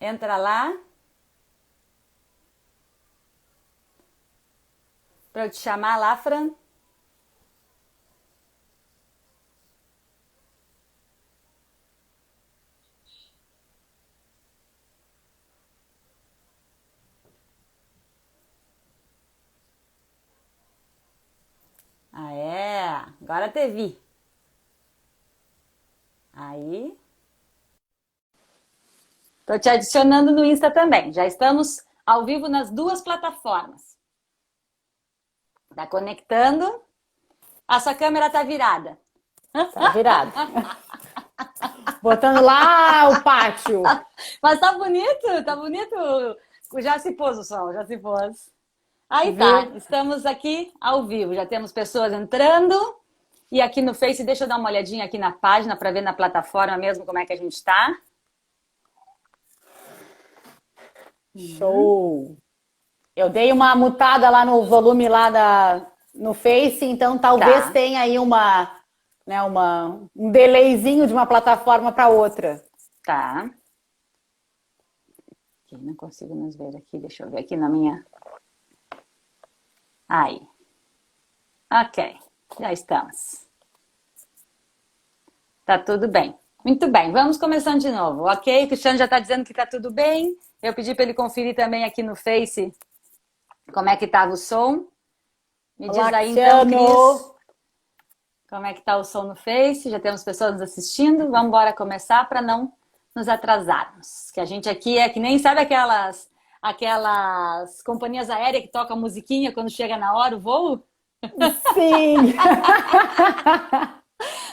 Entra lá para eu te chamar lá, Fran. Ah, é. Agora te vi. Aí. Tô te adicionando no Insta também. Já estamos ao vivo nas duas plataformas. Tá conectando? A sua câmera tá virada. Tá virado. Botando lá o pátio. Mas tá bonito, tá bonito. Já se pôs o sol, já se pôs. Aí tá, Viu? estamos aqui ao vivo. Já temos pessoas entrando. E aqui no Face, deixa eu dar uma olhadinha aqui na página para ver na plataforma mesmo como é que a gente tá. Show. Eu dei uma mutada lá no volume no Face, então talvez Tá, tenha aí um delayzinho de uma plataforma para outra. tá. Aqui, não consigo nos ver aqui, deixa eu ver aqui na minha. Aí. Ok, já estamos. Tá tudo bem. Muito bem, vamos começando de novo, ok? O Cristiano já está dizendo que tá tudo bem. Eu pedi para ele conferir também aqui no Face como é que estava o som. Me diz Olá, aí então, Cristiano. Cris, como é que tá o som no Face. Já temos pessoas nos assistindo. Vamos embora começar para não nos atrasarmos. Que a gente aqui é que nem sabe aquelas companhias aéreas que tocam musiquinha quando chega na hora o voo? Sim.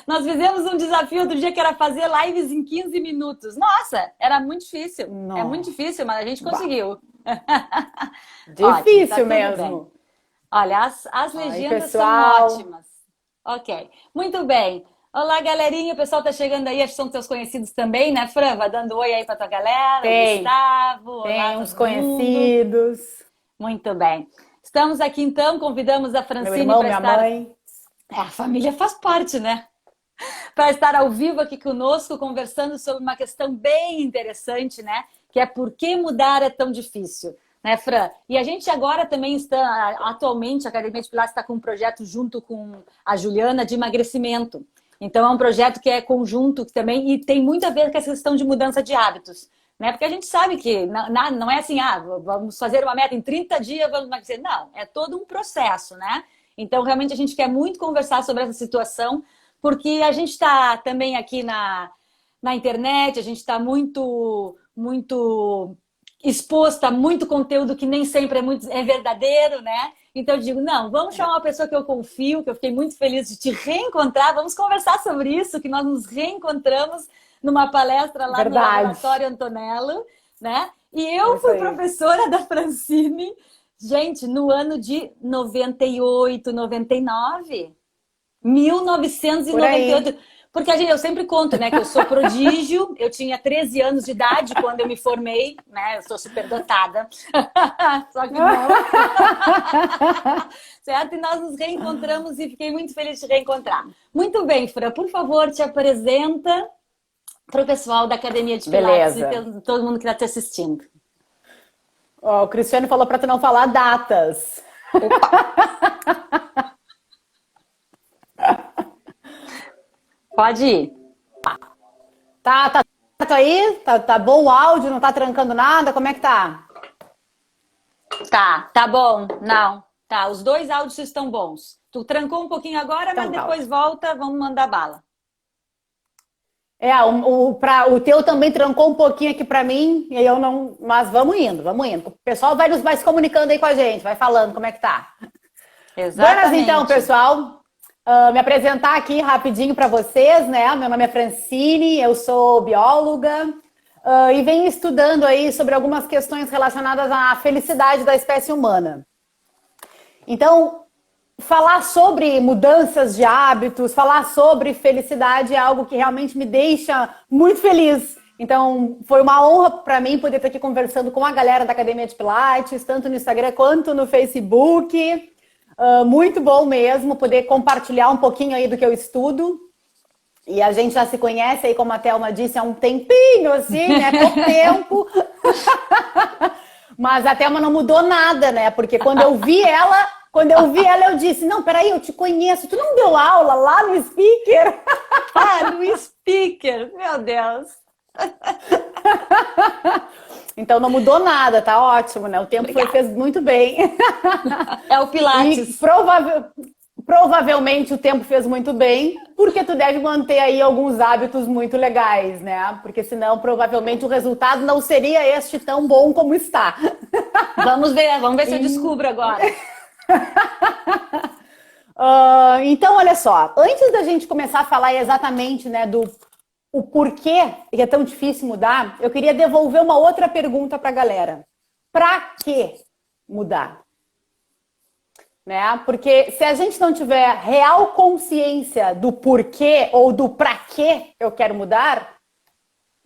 Nós fizemos um desafio outro dia que era fazer lives em 15 minutos. Nossa, era muito difícil. É muito Não. difícil, mas a gente conseguiu. Ótimo, tá Difícil tudo bem. mesmo. Olha, as Aí, legendas são pessoal. ótimas. Ok, muito bem. Olá, galerinha. O pessoal tá chegando aí, acho que são teus conhecidos também, né, Fran? Vai dando oi aí pra tua galera. O Tem, Gustavo, olá tem uns todo mundo. conhecidos. Muito bem. Estamos aqui então, convidamos a Meu Francine irmão, para minha estar. mãe. É, a família faz parte, né? Para estar ao vivo aqui conosco, conversando sobre uma questão bem interessante, né? Que é por que mudar é tão difícil, né, Fran? E a gente agora também está, atualmente, a Academia de Pilates está com um projeto junto com a Juliana de emagrecimento. Então, é um projeto que é conjunto também e tem muito a ver com essa questão de mudança de hábitos. Né? Porque a gente sabe que não é assim, vamos fazer uma meta em 30 dias, vamos emagrecer. Não, é todo um processo, né? Então, realmente, a gente quer muito conversar sobre essa situação, porque a gente está também aqui na internet, a gente está muito exposto a muito conteúdo que nem sempre é verdadeiro, né? Então eu digo, não, vamos chamar uma pessoa que eu confio, que eu fiquei muito feliz de te reencontrar, vamos conversar sobre isso, que nós nos reencontramos numa palestra lá no Verdade. Laboratório Antonello, né? E É eu isso fui aí. professora da Francine, gente, no ano de 98, 99. Por aí. 1998. Porque eu sempre conto, né, que eu sou prodígio, eu tinha 13 anos de idade quando eu me formei, né, eu sou superdotada, só que não, certo? E nós nos reencontramos e fiquei muito feliz de reencontrar. Muito bem, Fran, por favor, te apresenta para o pessoal da Academia de Pilates e Beleza. todo mundo que está te assistindo. Ó, o Cristiano falou para tu não falar datas. Opa! Pode ir. Tá aí? Tá bom o áudio? Não tá trancando nada? Como é que tá? Tá bom. Não, tá. Os dois áudios estão bons. Tu trancou um pouquinho agora, mas Então tá depois ótimo. volta, vamos mandar bala. O teu também trancou um pouquinho aqui para mim, e aí eu não. Mas vamos indo, vamos indo. O pessoal vai se comunicando aí com a gente, vai falando como é que tá. Buenas então, Exatamente. pessoal. Me apresentar aqui rapidinho para vocês, né? Meu nome é Francine, eu sou bióloga e venho estudando aí sobre algumas questões relacionadas à felicidade da espécie humana. Então, falar sobre mudanças de hábitos, falar sobre felicidade é algo que realmente me deixa muito feliz. Então, foi uma honra para mim poder estar aqui conversando com a galera da Academia de Pilates, tanto no Instagram quanto no Facebook. Muito bom mesmo poder compartilhar um pouquinho aí do que eu estudo. E a gente já se conhece aí, como a Thelma disse, há um tempinho, assim, né? Pouco tempo. Mas a Thelma não mudou nada, né? Porque quando eu vi ela, eu disse, não, peraí, eu te conheço. Tu não deu aula lá no Speaker? Ah, no Speaker, meu Deus. Então não mudou nada, tá ótimo, né? O tempo fez muito bem. É o Pilates. E provavelmente o tempo fez muito bem, porque tu deve manter aí alguns hábitos muito legais, né? Porque senão provavelmente o resultado não seria este tão bom como está. Vamos ver se eu descubro agora. Então, olha só, antes da gente começar a falar exatamente, né, do o porquê que é tão difícil mudar, eu queria devolver uma outra pergunta para a galera. Para que mudar? Né? Porque se a gente não tiver real consciência do porquê ou do para que eu quero mudar,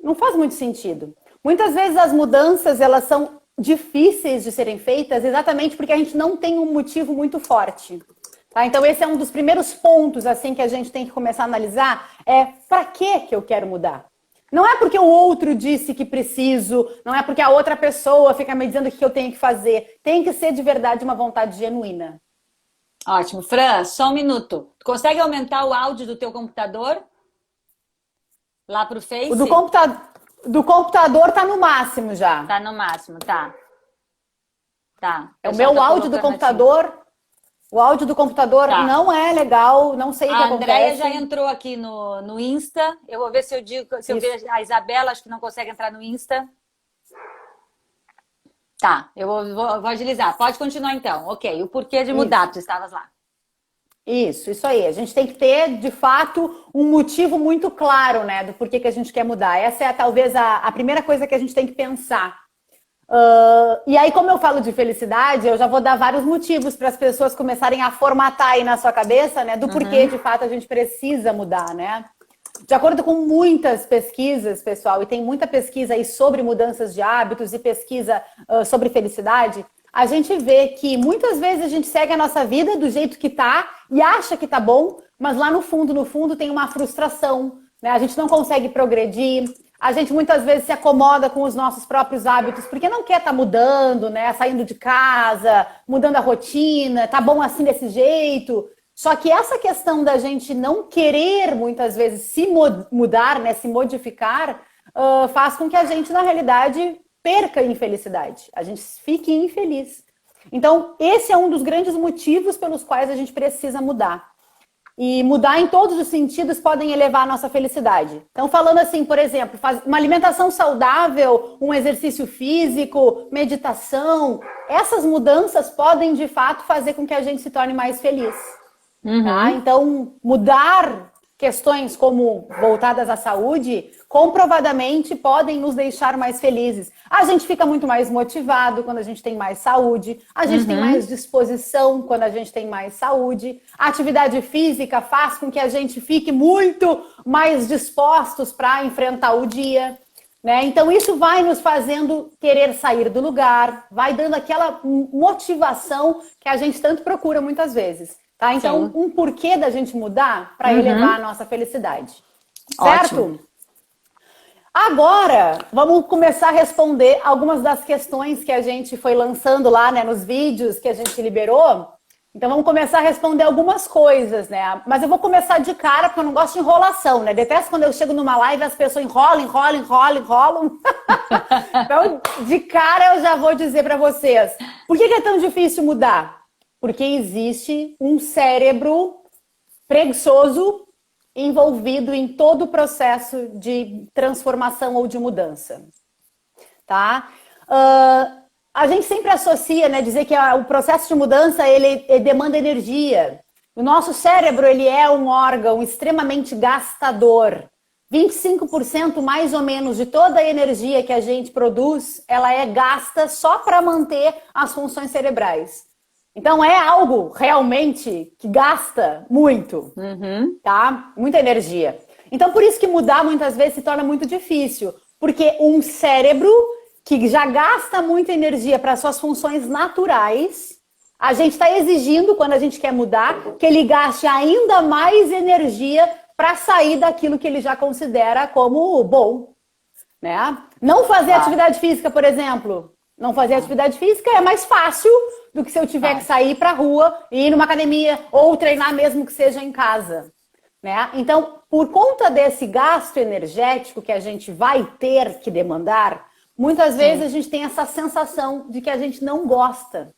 não faz muito sentido. Muitas vezes as mudanças, elas são difíceis de serem feitas exatamente porque a gente não tem um motivo muito forte. Tá? Então esse é um dos primeiros pontos assim que a gente tem que começar a analisar, é para que eu quero mudar? Não é porque o outro disse que preciso, não é porque a outra pessoa fica me dizendo o que eu tenho que fazer. Tem que ser de verdade uma vontade genuína. Ótimo. Fran, só um minuto. Tu consegue aumentar o áudio do teu computador? Lá pro Face? O do computador tá no máximo já. Tá no máximo, tá. Tá. O meu áudio do computador... O áudio do computador não é legal, não sei o que acontece. A Andrea já entrou aqui no Insta. Eu vou ver se eu digo, se eu vejo a Isabela, acho que não consegue entrar no Insta. Tá, eu vou agilizar. Pode continuar então. Ok, o porquê de mudar, tu estavas lá. Isso aí. A gente tem que ter, de fato, um motivo muito claro, né, do porquê que a gente quer mudar. Essa é talvez a primeira coisa que a gente tem que pensar. E aí, como eu falo de felicidade, eu já vou dar vários motivos para as pessoas começarem a formatar aí na sua cabeça, né, do porquê, de fato, a gente precisa mudar, né? De acordo com muitas pesquisas, pessoal, e tem muita pesquisa aí sobre mudanças de hábitos e pesquisa sobre felicidade, a gente vê que muitas vezes a gente segue a nossa vida do jeito que tá e acha que tá bom, mas lá no fundo tem uma frustração, né? A gente não consegue progredir. A gente muitas vezes se acomoda com os nossos próprios hábitos, porque não quer estar mudando, né? Saindo de casa, mudando a rotina, tá bom assim desse jeito. Só que essa questão da gente não querer, muitas vezes, se mudar, né? Se modificar, faz com que a gente, na realidade, perca em felicidade. A gente fique infeliz. Então, esse é um dos grandes motivos pelos quais a gente precisa mudar. E mudar em todos os sentidos podem elevar a nossa felicidade. Então, falando assim, por exemplo, uma alimentação saudável, um exercício físico, meditação, essas mudanças podem, de fato, fazer com que a gente se torne mais feliz. Tá? Então, mudar questões como voltadas à saúde, comprovadamente podem nos deixar mais felizes. A gente fica muito mais motivado quando a gente tem mais saúde, a gente tem mais disposição quando a gente tem mais saúde. A atividade física faz com que a gente fique muito mais dispostos para enfrentar o dia, né? Então isso vai nos fazendo querer sair do lugar, vai dando aquela motivação que a gente tanto procura muitas vezes. Tá? Então, um porquê da gente mudar para elevar a nossa felicidade. Certo? Ótimo. Agora, vamos começar a responder algumas das questões que a gente foi lançando lá, né, nos vídeos que a gente liberou. Então, vamos começar a responder algumas coisas, né? Mas eu vou começar de cara, porque eu não gosto de enrolação, né? Detesto quando eu chego numa live e as pessoas enrolam. Então, de cara, eu já vou dizer para vocês. Por que é tão difícil mudar? Porque existe um cérebro preguiçoso envolvido em todo o processo de transformação ou de mudança. Tá? A gente sempre associa, né, dizer que o processo de mudança ele demanda energia. O nosso cérebro ele é um órgão extremamente gastador. 25% mais ou menos de toda a energia que a gente produz, ela é gasta só para manter as funções cerebrais. Então, é algo realmente que gasta muito, tá? Muita energia. Então, por isso que mudar muitas vezes se torna muito difícil. Porque um cérebro que já gasta muita energia para suas funções naturais, a gente está exigindo, quando a gente quer mudar, que ele gaste ainda mais energia para sair daquilo que ele já considera como bom, né? Não fazer atividade física, por exemplo. Não fazer atividade física é mais fácil do que se eu tiver que sair para a rua e ir numa academia ou treinar mesmo que seja em casa, né? Então, por conta desse gasto energético que a gente vai ter que demandar, muitas vezes a gente tem essa sensação de que a gente não gosta.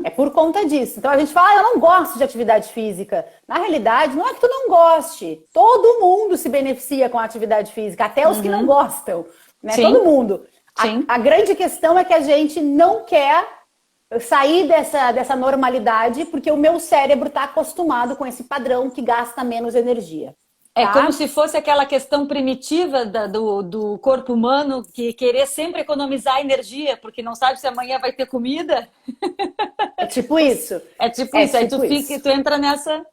É por conta disso. Então a gente fala, eu não gosto de atividade física. Na realidade, não é que tu não goste. Todo mundo se beneficia com a atividade física, até os que não gostam, né? Todo mundo. A grande questão é que a gente não quer sair dessa normalidade porque o meu cérebro está acostumado com esse padrão que gasta menos energia. É como se fosse aquela questão primitiva do corpo humano que querer sempre economizar energia, porque não sabe se amanhã vai ter comida. É tipo isso. É tipo isso. Aí tu entra nessa...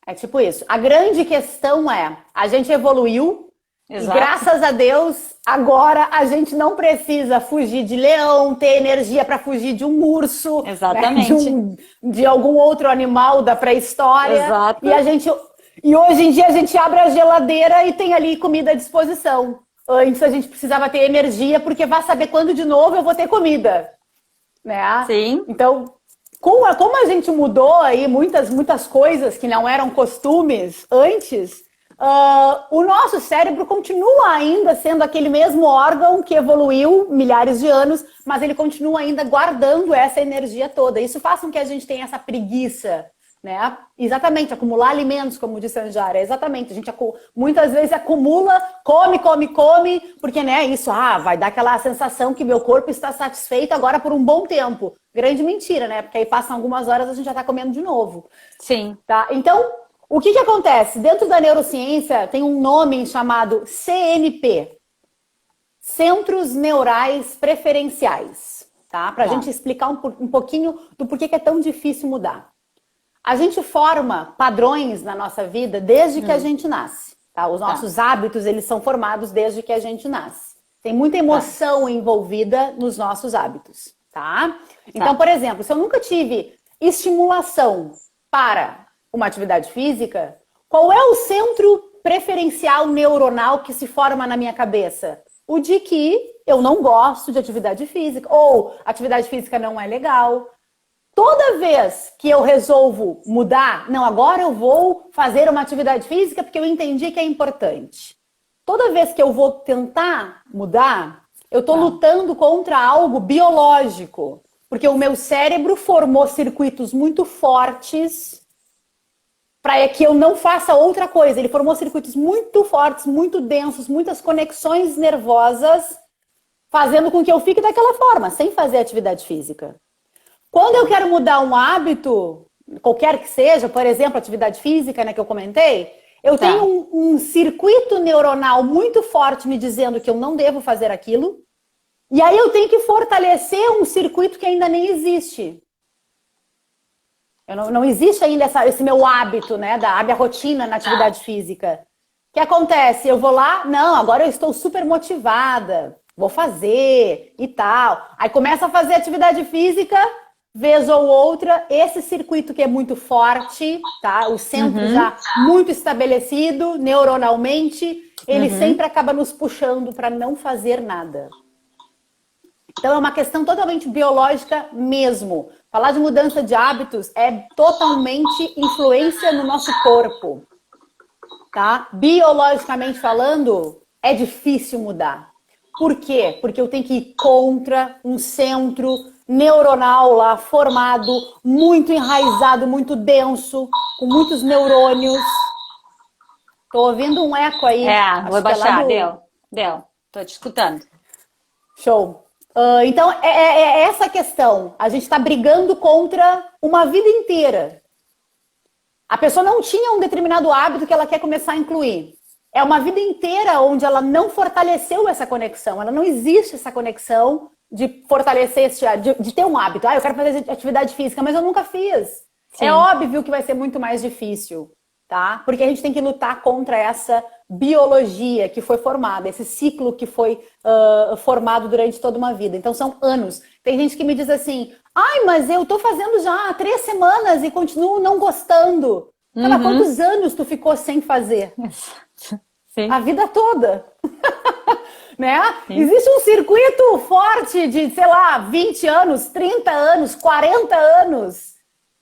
É tipo isso. A grande questão é, a gente evoluiu, Exato. e graças a Deus, agora a gente não precisa fugir de leão, ter energia para fugir de um urso, exatamente, né? de algum outro animal da pré-história. Exato. E hoje em dia a gente abre a geladeira e tem ali comida à disposição. Antes a gente precisava ter energia, porque vai saber quando de novo eu vou ter comida, né? Sim. Então, como a gente mudou aí muitas coisas que não eram costumes antes, o nosso cérebro continua ainda sendo aquele mesmo órgão que evoluiu milhares de anos, mas ele continua ainda guardando essa energia toda. Isso faz com que a gente tenha essa preguiça, né? Exatamente, acumular alimentos, como disse a Anjara, exatamente. A gente muitas vezes acumula, come, porque, né, isso vai dar aquela sensação que meu corpo está satisfeito agora por um bom tempo. Grande mentira, né? Porque aí passam algumas horas a gente já está comendo de novo. Sim. Tá? Então, o que acontece? Dentro da neurociência tem um nome chamado CNP, Centros Neurais Preferenciais, tá? Para a gente explicar um pouquinho do porquê que é tão difícil mudar. A gente forma padrões na nossa vida desde que a gente nasce, tá? Os nossos hábitos, eles são formados desde que a gente nasce. Tem muita emoção envolvida nos nossos hábitos, tá? Então, por exemplo, se eu nunca tive estimulação para uma atividade física, qual é o centro preferencial neuronal que se forma na minha cabeça? O de que eu não gosto de atividade física, ou atividade física não é legal. Toda vez que eu resolvo mudar, não, agora eu vou fazer uma atividade física porque eu entendi que é importante. Toda vez que eu vou tentar mudar, eu estou lutando contra algo biológico, porque o meu cérebro formou circuitos muito fortes para que eu não faça outra coisa. Ele formou circuitos muito fortes, muito densos, muitas conexões nervosas, fazendo com que eu fique daquela forma, sem fazer atividade física. Quando eu quero mudar um hábito, qualquer que seja, por exemplo, atividade física, né, que eu comentei, eu tenho um circuito neuronal muito forte me dizendo que eu não devo fazer aquilo, e aí eu tenho que fortalecer um circuito que ainda nem existe. Não existe ainda esse meu hábito, né, a minha rotina na atividade física. O que acontece? Eu vou lá, não, agora eu estou super motivada, vou fazer e tal. Aí começa a fazer atividade física, vez ou outra, esse circuito que é muito forte, tá? O centro já muito estabelecido neuronalmente, ele sempre acaba nos puxando para não fazer nada. Então é uma questão totalmente biológica mesmo. Falar de mudança de hábitos é totalmente influência no nosso corpo, tá? Biologicamente falando, é difícil mudar. Por quê? Porque eu tenho que ir contra um centro neuronal lá formado, muito enraizado, muito denso, com muitos neurônios. Tô ouvindo um eco aí. Vou baixar. Deu. Tô te escutando. Show. Então, é essa questão. A gente está brigando contra uma vida inteira. A pessoa não tinha um determinado hábito que ela quer começar a incluir. É uma vida inteira onde ela não fortaleceu essa conexão. Ela não existe essa conexão de fortalecer, de ter um hábito. Eu quero fazer atividade física, mas eu nunca fiz. Sim. É óbvio que vai ser muito mais difícil, tá? Porque a gente tem que lutar contra essa biologia que foi formada, esse ciclo que foi formado durante toda uma vida. Então são anos. Tem gente que me diz assim, mas eu tô fazendo já há 3 semanas e continuo não gostando. Sabe, quantos anos tu ficou sem fazer? Sim. A vida toda. Né? Sim. Existe um circuito forte de, sei lá, 20 anos, 30 anos, 40 anos,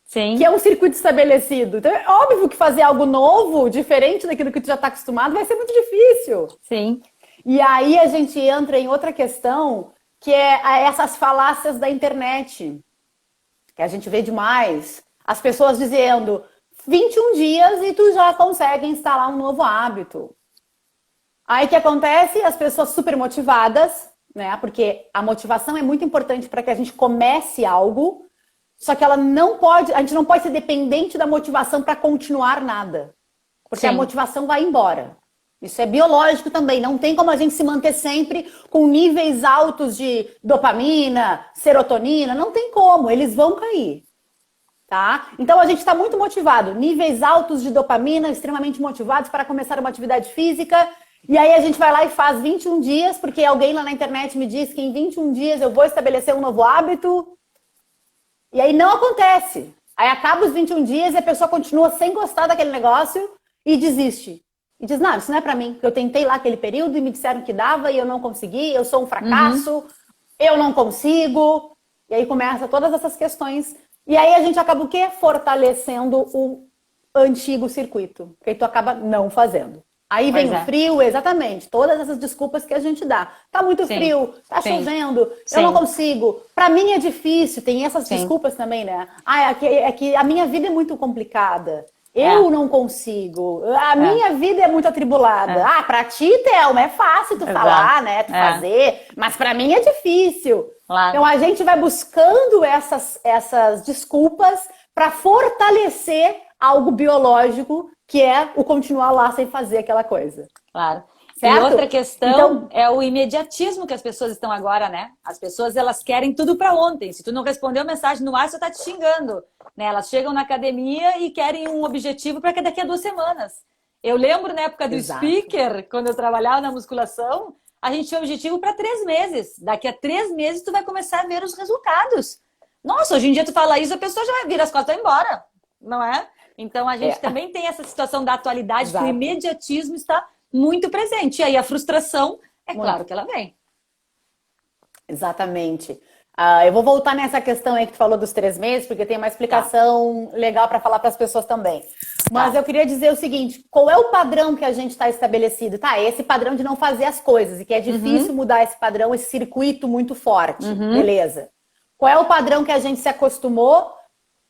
Sim. que é um circuito estabelecido. Então é óbvio que fazer algo novo, diferente daquilo que tu já está acostumado, vai ser muito difícil. Sim. E aí a gente entra em outra questão, que é essas falácias da internet, que a gente vê demais. As pessoas dizendo 21 dias e tu já consegue instalar um novo hábito. Aí o que acontece? As pessoas super motivadas, né? Porque a motivação é muito importante para que a gente comece algo, só que ela não pode, a gente não pode ser dependente da motivação para continuar nada. Porque Sim. a motivação vai embora. Isso é biológico também. Não tem como a gente se manter sempre com níveis altos de dopamina, serotonina. Não tem como. Eles vão cair. Tá? Então a gente está muito motivado. Níveis altos de dopamina, extremamente motivados para começar uma atividade física. E aí a gente vai lá e faz 21 dias, porque alguém lá na internet me disse que em 21 dias eu vou estabelecer um novo hábito. E aí não acontece. Aí acaba os 21 dias e a pessoa continua sem gostar daquele negócio e desiste. E diz, não, isso não é pra mim. Porque eu tentei lá aquele período e me disseram que dava e eu não consegui, eu sou um fracasso, eu não consigo. E aí começa todas essas questões. E aí a gente acaba o quê? Fortalecendo o antigo circuito. Porque aí tu acaba não fazendo. Aí vem o frio, exatamente. Todas essas desculpas que a gente dá. Tá muito frio, tá chovendo, eu não consigo. Pra mim é difícil, tem essas desculpas também, né? Ah, é que a minha vida é muito complicada. Eu não consigo. A minha vida é muito atribulada. Ah, pra ti, Thelma, é fácil tu falar, né? Tu fazer. Mas pra mim é difícil. Claro. Então a gente vai buscando essas desculpas para fortalecer algo biológico, que é o continuar lá sem fazer aquela coisa. Claro. Certo? E outra questão é o imediatismo que as pessoas estão agora, né? As pessoas, elas querem tudo para ontem. Se tu não respondeu a mensagem no ar, você tá te xingando. Né? Elas chegam na academia e querem um objetivo para daqui a 2 semanas. Eu lembro na época do speaker, quando eu trabalhava na musculação, a gente tinha objetivo para 3 meses. Daqui a 3 meses tu vai começar a ver os resultados. Nossa, hoje em dia tu fala isso, a pessoa já vai virar as costas e vai embora. Não é? Então a gente também tem essa situação da atualidade, que o imediatismo está muito presente. E aí a frustração, claro que ela vem. Exatamente. Eu vou voltar nessa questão aí que tu falou dos 3 meses, porque tem uma explicação legal para falar para as pessoas também. Mas eu queria dizer o seguinte, qual é o padrão que a gente está estabelecido? Tá, esse padrão de não fazer as coisas, e que é difícil mudar esse padrão, esse circuito muito forte. Beleza. Qual é o padrão que a gente se acostumou?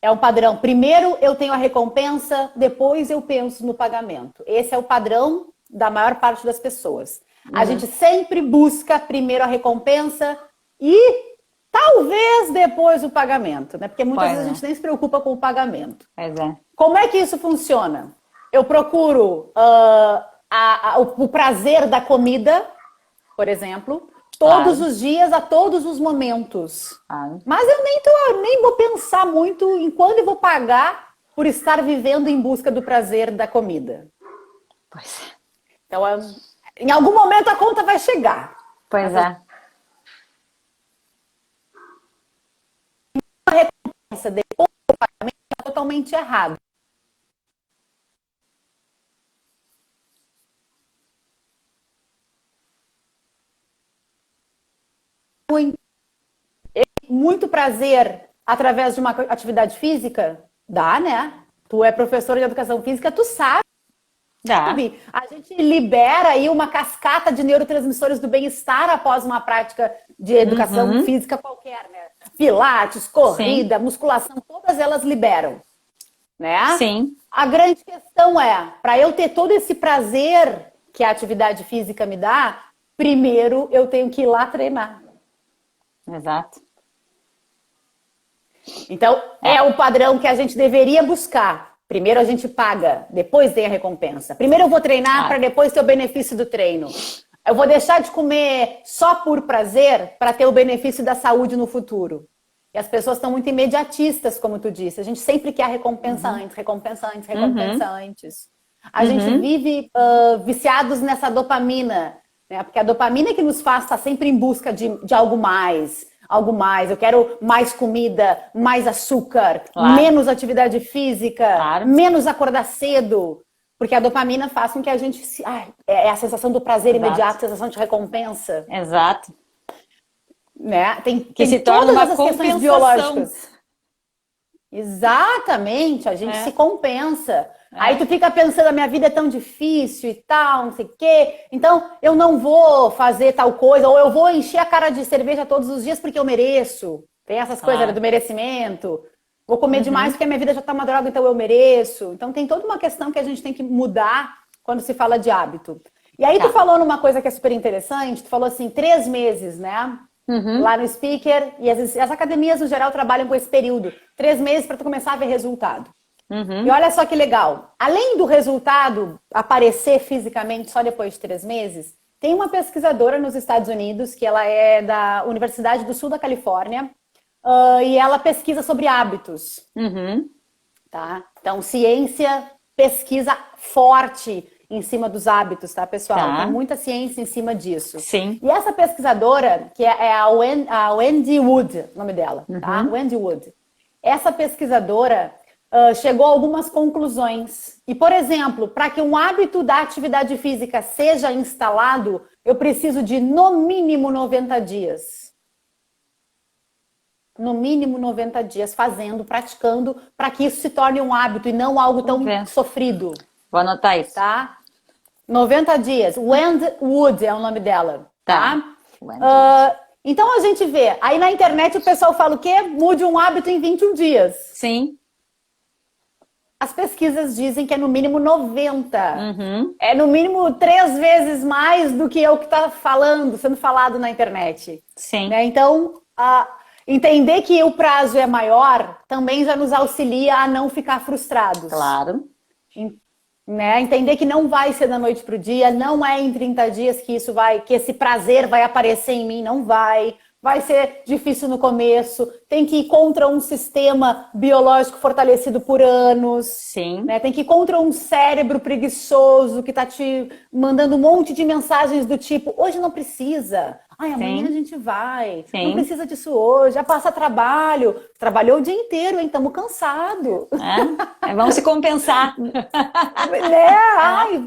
É um padrão, primeiro eu tenho a recompensa, depois eu penso no pagamento. Esse é o padrão da maior parte das pessoas. A gente sempre busca primeiro a recompensa e talvez depois o pagamento, né? Porque muitas vezes a gente nem se preocupa com o pagamento. Como é que isso funciona? Eu procuro o prazer da comida, por exemplo, todos os dias, a todos os momentos. Mas eu nem vou pensar muito em quando eu vou pagar por estar vivendo em busca do prazer da comida. Então, em algum momento a conta vai chegar. A recompensa depois do pagamento é totalmente errado. Muito prazer através de uma atividade física? Dá, né? Tu é professora de educação física, tu sabe. A gente libera aí uma cascata de neurotransmissores do bem-estar após uma prática de educação física qualquer, né? Pilates, corrida, musculação, todas elas liberam, né? Sim. A grande questão é, para eu ter todo esse prazer que a atividade física me dá, primeiro eu tenho que ir lá treinar. Exato. Então, é o padrão que a gente deveria buscar. Primeiro a gente paga, depois tem a recompensa. Primeiro eu vou treinar para depois ter o benefício do treino. Eu vou deixar de comer só por prazer para ter o benefício da saúde no futuro. E as pessoas estão muito imediatistas, como tu disse. A gente sempre quer a recompensa antes, recompensa antes, recompensa antes. A gente vive viciados nessa dopamina, né? Porque a dopamina é que nos faz estar sempre em busca de algo mais. algo mais. Eu quero mais comida, mais açúcar, Claro. menos atividade física, Claro. menos acordar cedo. Porque a dopamina faz com que a gente... é a sensação do prazer Exato. imediato, a sensação de recompensa. Exato. Né? Que se torna todas uma essas questões compensação. biológicas. Exatamente, a gente se compensa. Aí tu fica pensando, a minha vida é tão difícil e tal, não sei o quê. Então, eu não vou fazer tal coisa, ou eu vou encher a cara de cerveja todos os dias porque eu mereço. Tem essas coisas do merecimento. Vou comer demais porque a minha vida já tá uma droga, então eu mereço. Então, tem toda uma questão que a gente tem que mudar quando se fala de hábito. E aí, tu falou numa coisa que é super interessante, tu falou assim, 3 meses, né? Lá no Speaker, e as academias no geral trabalham com esse período. 3 meses para tu começar a ver resultado. E olha só que legal. Além do resultado aparecer fisicamente só depois de 3 meses, tem uma pesquisadora nos Estados Unidos, que ela é da Universidade do Sul da Califórnia, e ela pesquisa sobre hábitos. Tá? Então, ciência, pesquisa forte em cima dos hábitos, tá, pessoal? Tá. Tem muita ciência em cima disso. Sim. E essa pesquisadora, que é a Wendy Wood, o nome dela, tá? Wendy Wood. Essa pesquisadora chegou a algumas conclusões. E, por exemplo, para que um hábito da atividade física seja instalado, eu preciso de, no mínimo, 90 dias. No mínimo 90 dias fazendo, praticando, para que isso se torne um hábito e não algo tão sofrido. Vou anotar isso. Tá? 90 dias. Wendy Wood é o nome dela. Tá? Então a gente vê. Aí na internet o pessoal fala o quê? Mude um hábito em 21 dias. Sim. As pesquisas dizem que é no mínimo 90. É no mínimo 3 vezes mais do que é o que está sendo falado na internet. Sim. Né? Então, entender que o prazo é maior também já nos auxilia a não ficar frustrados. Claro. Né? Entender que não vai ser da noite pro dia, não é em 30 dias que esse prazer vai aparecer em mim, não vai. Vai ser difícil no começo, tem que ir contra um sistema biológico fortalecido por anos. Sim. Né? Tem que ir contra um cérebro preguiçoso que tá te mandando um monte de mensagens do tipo, hoje não precisa, amanhã a gente vai, não precisa disso hoje, já passa trabalho. Trabalhou o dia inteiro, hein? Estamos cansados. Vamos se compensar.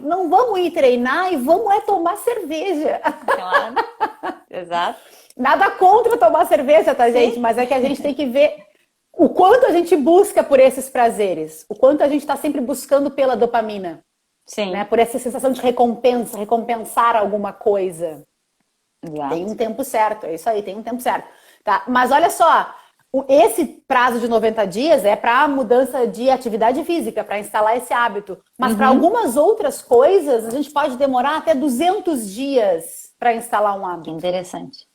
Não vamos ir treinar e vamos tomar cerveja. Claro. Exato. Nada contra tomar cerveja, tá, gente? Mas é que a gente tem que ver o quanto a gente busca por esses prazeres. O quanto a gente está sempre buscando pela dopamina. Sim. Né? Por essa sensação de recompensa, recompensar alguma coisa. Exato. Tem um tempo certo, é isso aí, tem um tempo certo. Tá? Mas olha só, esse prazo de 90 dias é para mudança de atividade física, para instalar esse hábito. Mas para algumas outras coisas, a gente pode demorar até 200 dias para instalar um hábito. Interessante.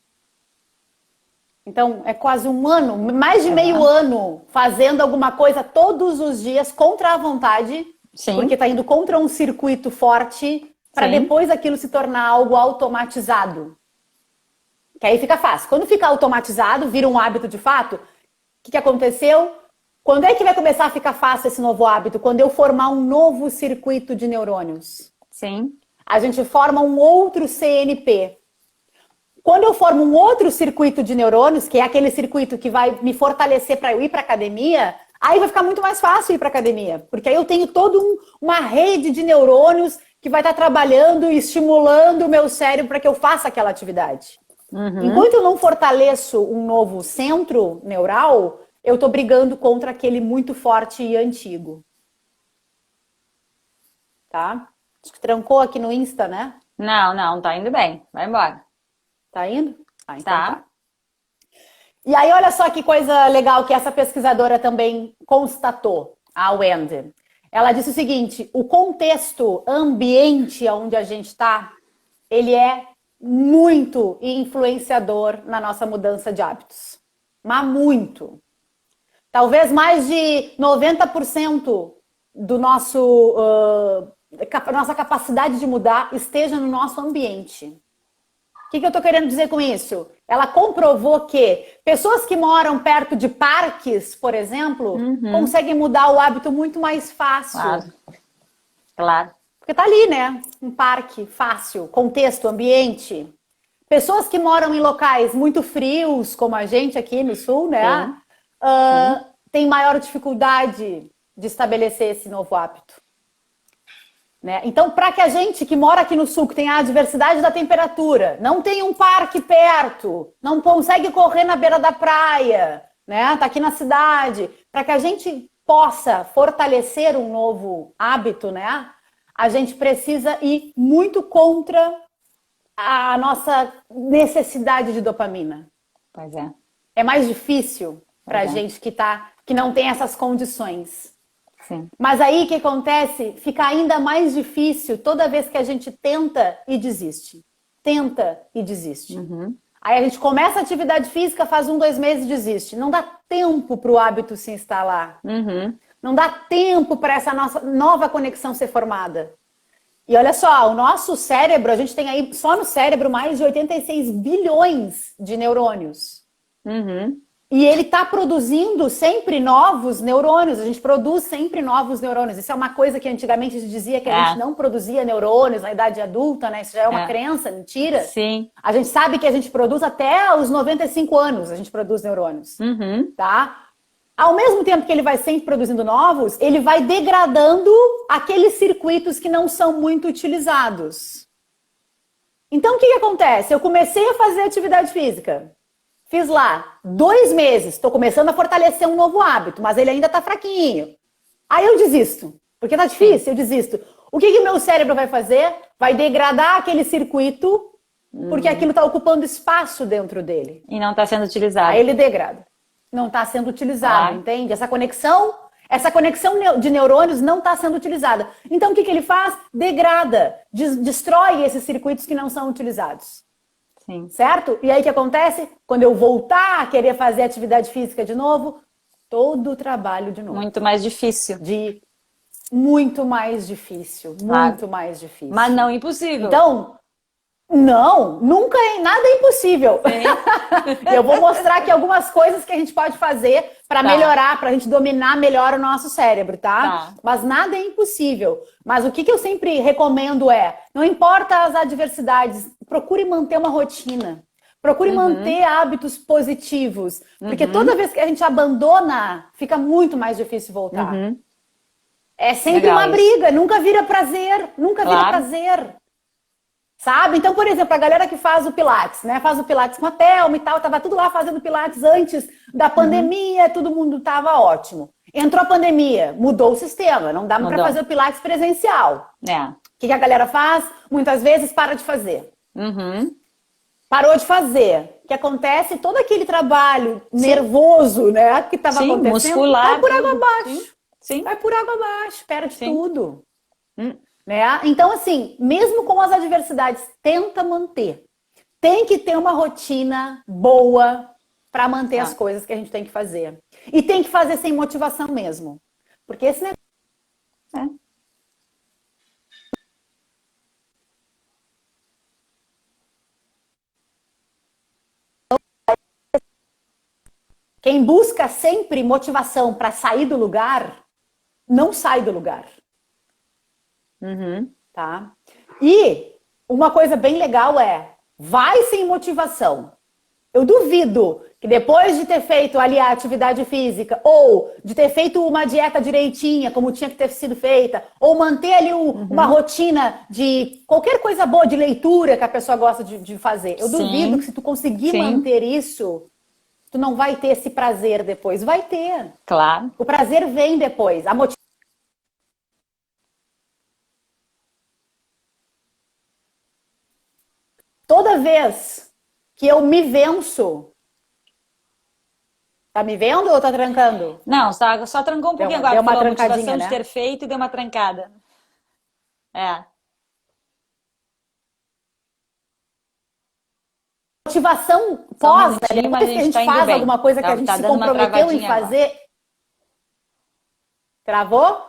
Então, é quase um ano, mais de meio ano, fazendo alguma coisa todos os dias contra a vontade, porque está indo contra um circuito forte, para depois aquilo se tornar algo automatizado. Que aí fica fácil. Quando fica automatizado, vira um hábito de fato, o que aconteceu? Quando é que vai começar a ficar fácil esse novo hábito? Quando eu formar um novo circuito de neurônios. Sim. A gente forma um outro CNP. Quando eu formo um outro circuito de neurônios, que é aquele circuito que vai me fortalecer para eu ir para academia, aí vai ficar muito mais fácil ir para academia. Porque aí eu tenho toda uma rede de neurônios que vai estar trabalhando e estimulando o meu cérebro para que eu faça aquela atividade. Enquanto eu não fortaleço um novo centro neural, eu estou brigando contra aquele muito forte e antigo. Tá? Acho que trancou aqui no Insta, né? Não, tá indo bem. Vai embora. Tá indo? Então tá. E aí, olha só que coisa legal que essa pesquisadora também constatou, a Wendy. Ela disse o seguinte, o contexto ambiente onde a gente está, ele é muito influenciador na nossa mudança de hábitos. Mas muito. Talvez mais de 90% do nossa capacidade de mudar esteja no nosso ambiente. O que eu estou querendo dizer com isso? Ela comprovou que pessoas que moram perto de parques, por exemplo, conseguem mudar o hábito muito mais fácil. Claro. Porque tá ali, né? Um parque fácil, contexto, ambiente. Pessoas que moram em locais muito frios, como a gente aqui no sul, né? Tem maior dificuldade de estabelecer esse novo hábito. Né? Então, para que a gente que mora aqui no sul, que tem a diversidade da temperatura, não tem um parque perto, não consegue correr na beira da praia, né? Tá aqui na cidade, para que a gente possa fortalecer um novo hábito, né? A gente precisa ir muito contra a nossa necessidade de dopamina. Pois é. É mais difícil para a gente que não tem essas condições. Sim. Mas aí o que acontece? Fica ainda mais difícil toda vez que a gente tenta e desiste. Tenta e desiste. Aí a gente começa a atividade física, faz 1, 2 meses e desiste. Não dá tempo para o hábito se instalar. Não dá tempo para essa nossa nova conexão ser formada. E olha só, o nosso cérebro, a gente tem aí só no cérebro mais de 86 bilhões de neurônios. E ele está produzindo sempre novos neurônios. A gente produz sempre novos neurônios. Isso é uma coisa que antigamente se dizia que a gente não produzia neurônios na idade adulta, né? Isso já é uma crença, mentira. Sim. A gente sabe que a gente produz até os 95 anos, a gente produz neurônios. Tá? Ao mesmo tempo que ele vai sempre produzindo novos, ele vai degradando aqueles circuitos que não são muito utilizados. Então, o que acontece? Eu comecei a fazer atividade física. Fiz lá 2 meses, estou começando a fortalecer um novo hábito, mas ele ainda está fraquinho. Aí eu desisto, porque tá difícil, eu desisto. O que meu cérebro vai fazer? Vai degradar aquele circuito, porque aquilo está ocupando espaço dentro dele. E não está sendo utilizado. Aí ele degrada. Não está sendo utilizado, entende? Essa conexão de neurônios não está sendo utilizada. Então o que ele faz? Degrada, destrói esses circuitos que não são utilizados. Sim. Certo? E aí o que acontece? Quando eu voltar a querer fazer atividade física de novo, todo o trabalho de novo. Muito mais difícil. Muito mais difícil. Muito mais difícil. Mas não impossível. Então, não, nunca nada é impossível. Eu vou mostrar aqui algumas coisas que a gente pode fazer para melhorar, para a gente dominar melhor o nosso cérebro, tá? Mas nada é impossível. Mas o que eu sempre recomendo não importa as adversidades, procure manter uma rotina. Procure manter hábitos positivos. Porque toda vez que a gente abandona, fica muito mais difícil voltar. É sempre uma briga, nunca vira prazer, vira prazer. Sabe? Então, por exemplo, a galera que faz o Pilates, né? Faz o Pilates com a Thelma e tal, tava tudo lá fazendo Pilates antes da pandemia, todo mundo tava ótimo. Entrou a pandemia, mudou o sistema, não dá para fazer o Pilates presencial. O que a galera faz? Muitas vezes para de fazer. Parou de fazer. O que acontece? Todo aquele trabalho nervoso, né? Que estava acontecendo, muscular, vai por água abaixo. Sim. Vai por água abaixo, perde tudo. Né? Então, assim, mesmo com as adversidades, tenta manter. Tem que ter uma rotina boa para manter as coisas que a gente tem que fazer. E tem que fazer sem motivação mesmo. Porque esse negócio... Quem busca sempre motivação para sair do lugar, não sai do lugar. Tá? E uma coisa bem legal vai sem motivação. Eu duvido que depois de ter feito ali a atividade física, ou de ter feito uma dieta direitinha, como tinha que ter sido feita, ou manter ali uma rotina de qualquer coisa boa, de leitura que a pessoa gosta de fazer. Eu duvido que se tu conseguir manter isso, tu não vai ter esse prazer depois. Vai ter. Claro. O prazer vem depois. A motivação. Toda vez que eu me venço... Tá me vendo ou tá trancando? Não, só trancou um pouquinho agora. Deu uma a trancadinha, motivação né? de ter feito e deu uma trancada. Motivação pós, né? Depois que a gente tá faz alguma coisa que a gente se comprometeu em fazer... Agora. Travou?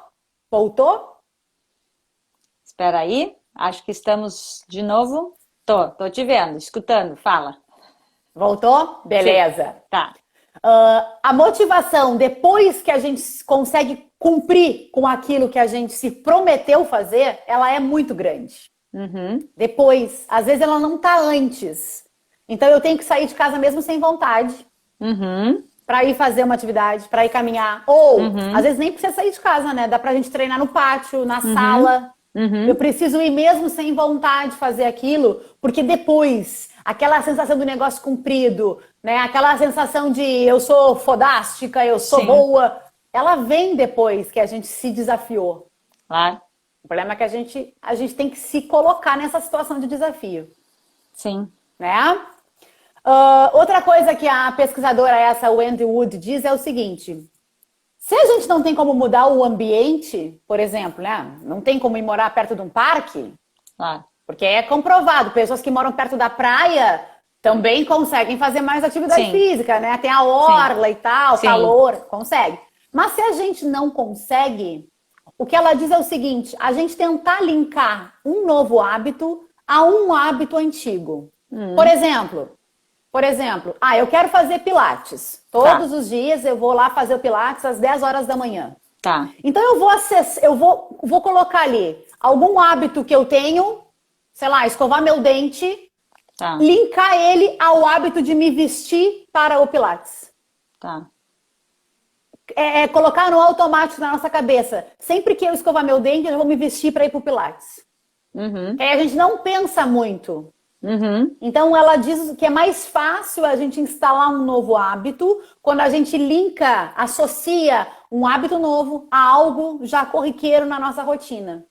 Voltou? Espera aí. Acho que estamos de novo... Tô te vendo, escutando, fala. Voltou? Beleza. Sim. Tá. A motivação, depois que a gente consegue cumprir com aquilo que a gente se prometeu fazer, ela é muito grande. Depois, às vezes ela não tá antes. Então eu tenho que sair de casa mesmo sem vontade para ir fazer uma atividade, para ir caminhar. Ou, às vezes nem precisa sair de casa, né? Dá pra gente treinar no pátio, na sala. Eu preciso ir mesmo sem vontade de fazer aquilo, porque depois, aquela sensação do negócio cumprido, né? Aquela sensação de eu sou fodástica, eu sou boa, ela vem depois que a gente se desafiou. Claro. O problema é que a gente tem que se colocar nessa situação de desafio. Sim. Né? Outra coisa que a pesquisadora essa, Wendy Wood, diz é o seguinte: se a gente não tem como mudar o ambiente, por exemplo, né? Não tem como ir morar perto de um parque, porque é comprovado, pessoas que moram perto da praia também conseguem fazer mais atividade física, né? Tem a orla e tal, calor, consegue. Mas se a gente não consegue, o que ela diz é o seguinte: a gente tentar linkar um novo hábito a um hábito antigo. Por exemplo, eu quero fazer pilates. Todos os dias eu vou lá fazer o pilates às 10 horas da manhã. Tá. Então eu vou colocar ali algum hábito que eu tenho, sei lá, escovar meu dente, linkar ele ao hábito de me vestir para o pilates. Tá. Colocar no automático na nossa cabeça. Sempre que eu escovar meu dente, eu vou me vestir para ir para o pilates. Aí a gente não pensa muito. Então ela diz que é mais fácil a gente instalar um novo hábito quando a gente associa um hábito novo a algo já corriqueiro na nossa rotina.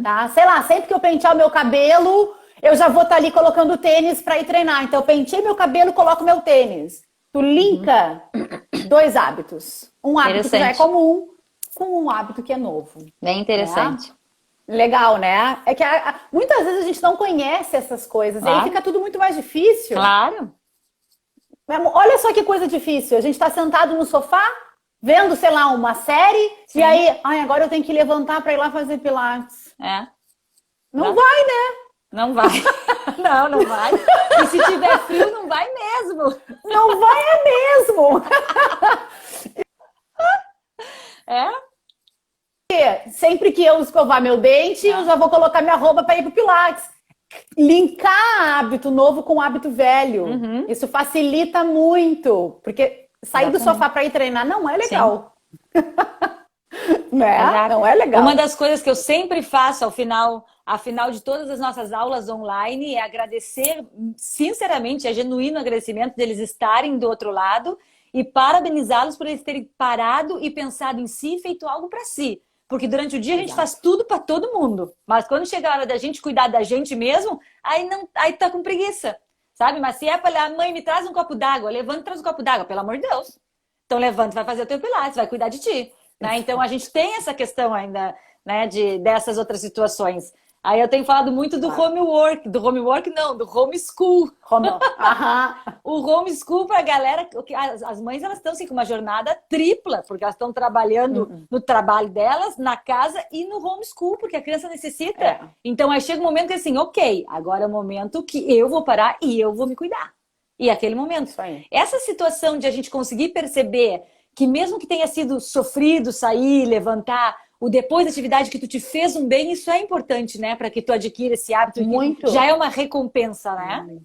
Tá? Sei lá, sempre que eu pentear o meu cabelo, eu já vou estar ali colocando tênis para ir treinar. Então eu pentei meu cabelo, coloco meu tênis. Tu linka dois hábitos. Um hábito que já é comum com um hábito que é novo. Bem interessante. Legal, né? É que muitas vezes a gente não conhece essas coisas. E aí fica tudo muito mais difícil. Claro. Olha só que coisa difícil. A gente está sentado no sofá, vendo, sei lá, uma série. E aí, agora eu tenho que levantar para ir lá fazer pilates. Não vai, né? Não vai. Não vai. E se tiver frio, não vai mesmo. Não vai mesmo. Sempre que eu escovar meu dente, eu já vou colocar minha roupa para ir pro Pilates. Linkar hábito novo com hábito velho. Isso facilita muito. Porque sair do sofá para ir treinar não é legal. Né? Não é legal. Uma das coisas que eu sempre faço ao final de todas as nossas aulas online é agradecer, sinceramente, é genuíno agradecimento deles estarem do outro lado e parabenizá-los por eles terem parado e pensado em si e feito algo para si. Porque durante o dia a gente faz tudo para todo mundo. Mas quando chega a hora da gente cuidar da gente mesmo, aí tá com preguiça, sabe? Mas se é para olhar, mãe, me traz um copo d'água, levanta e traz um copo d'água, pelo amor de Deus. Então levanta, vai fazer o teu pilates, vai cuidar de ti. Né? Então a gente tem essa questão ainda, né, dessas outras situações. Aí eu tenho falado muito do homework, do homeschool. O homeschool para a galera, as mães elas estão assim, com uma jornada tripla, porque elas estão trabalhando no trabalho delas, na casa e no homeschool, porque a criança necessita. Então aí chega um momento que assim, ok, agora é o momento que eu vou parar e eu vou me cuidar. E é aquele momento. Essa situação de a gente conseguir perceber que mesmo que tenha sido sofrido sair, levantar, o depois da atividade que tu te fez um bem, isso é importante, né? Para que tu adquira esse hábito. Muito. Já é uma recompensa, né?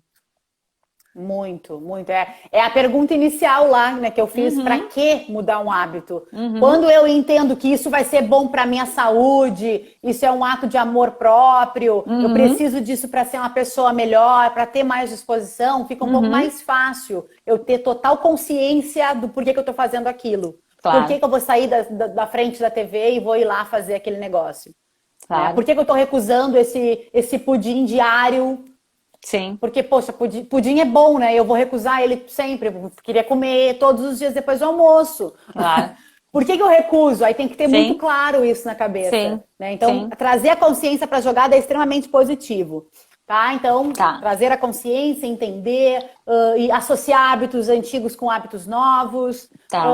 Muito, muito. É a pergunta inicial lá, né, que eu fiz, para que mudar um hábito? Quando eu entendo que isso vai ser bom para minha saúde, isso é um ato de amor próprio, eu preciso disso para ser uma pessoa melhor, para ter mais disposição, fica um pouco mais fácil eu ter total consciência do porquê que eu estou fazendo aquilo. Claro. Por que eu vou sair da frente da TV e vou ir lá fazer aquele negócio? Claro. Por que eu estou recusando esse pudim diário? Sim. Porque, poxa, pudim é bom, né? Eu vou recusar ele sempre. Eu queria comer todos os dias depois do almoço. Claro. Por que eu recuso? Aí tem que ter muito claro isso na cabeça. Né? Então, trazer a consciência para a jogada é extremamente positivo. Tá? Então, trazer a consciência, entender e associar hábitos antigos com hábitos novos.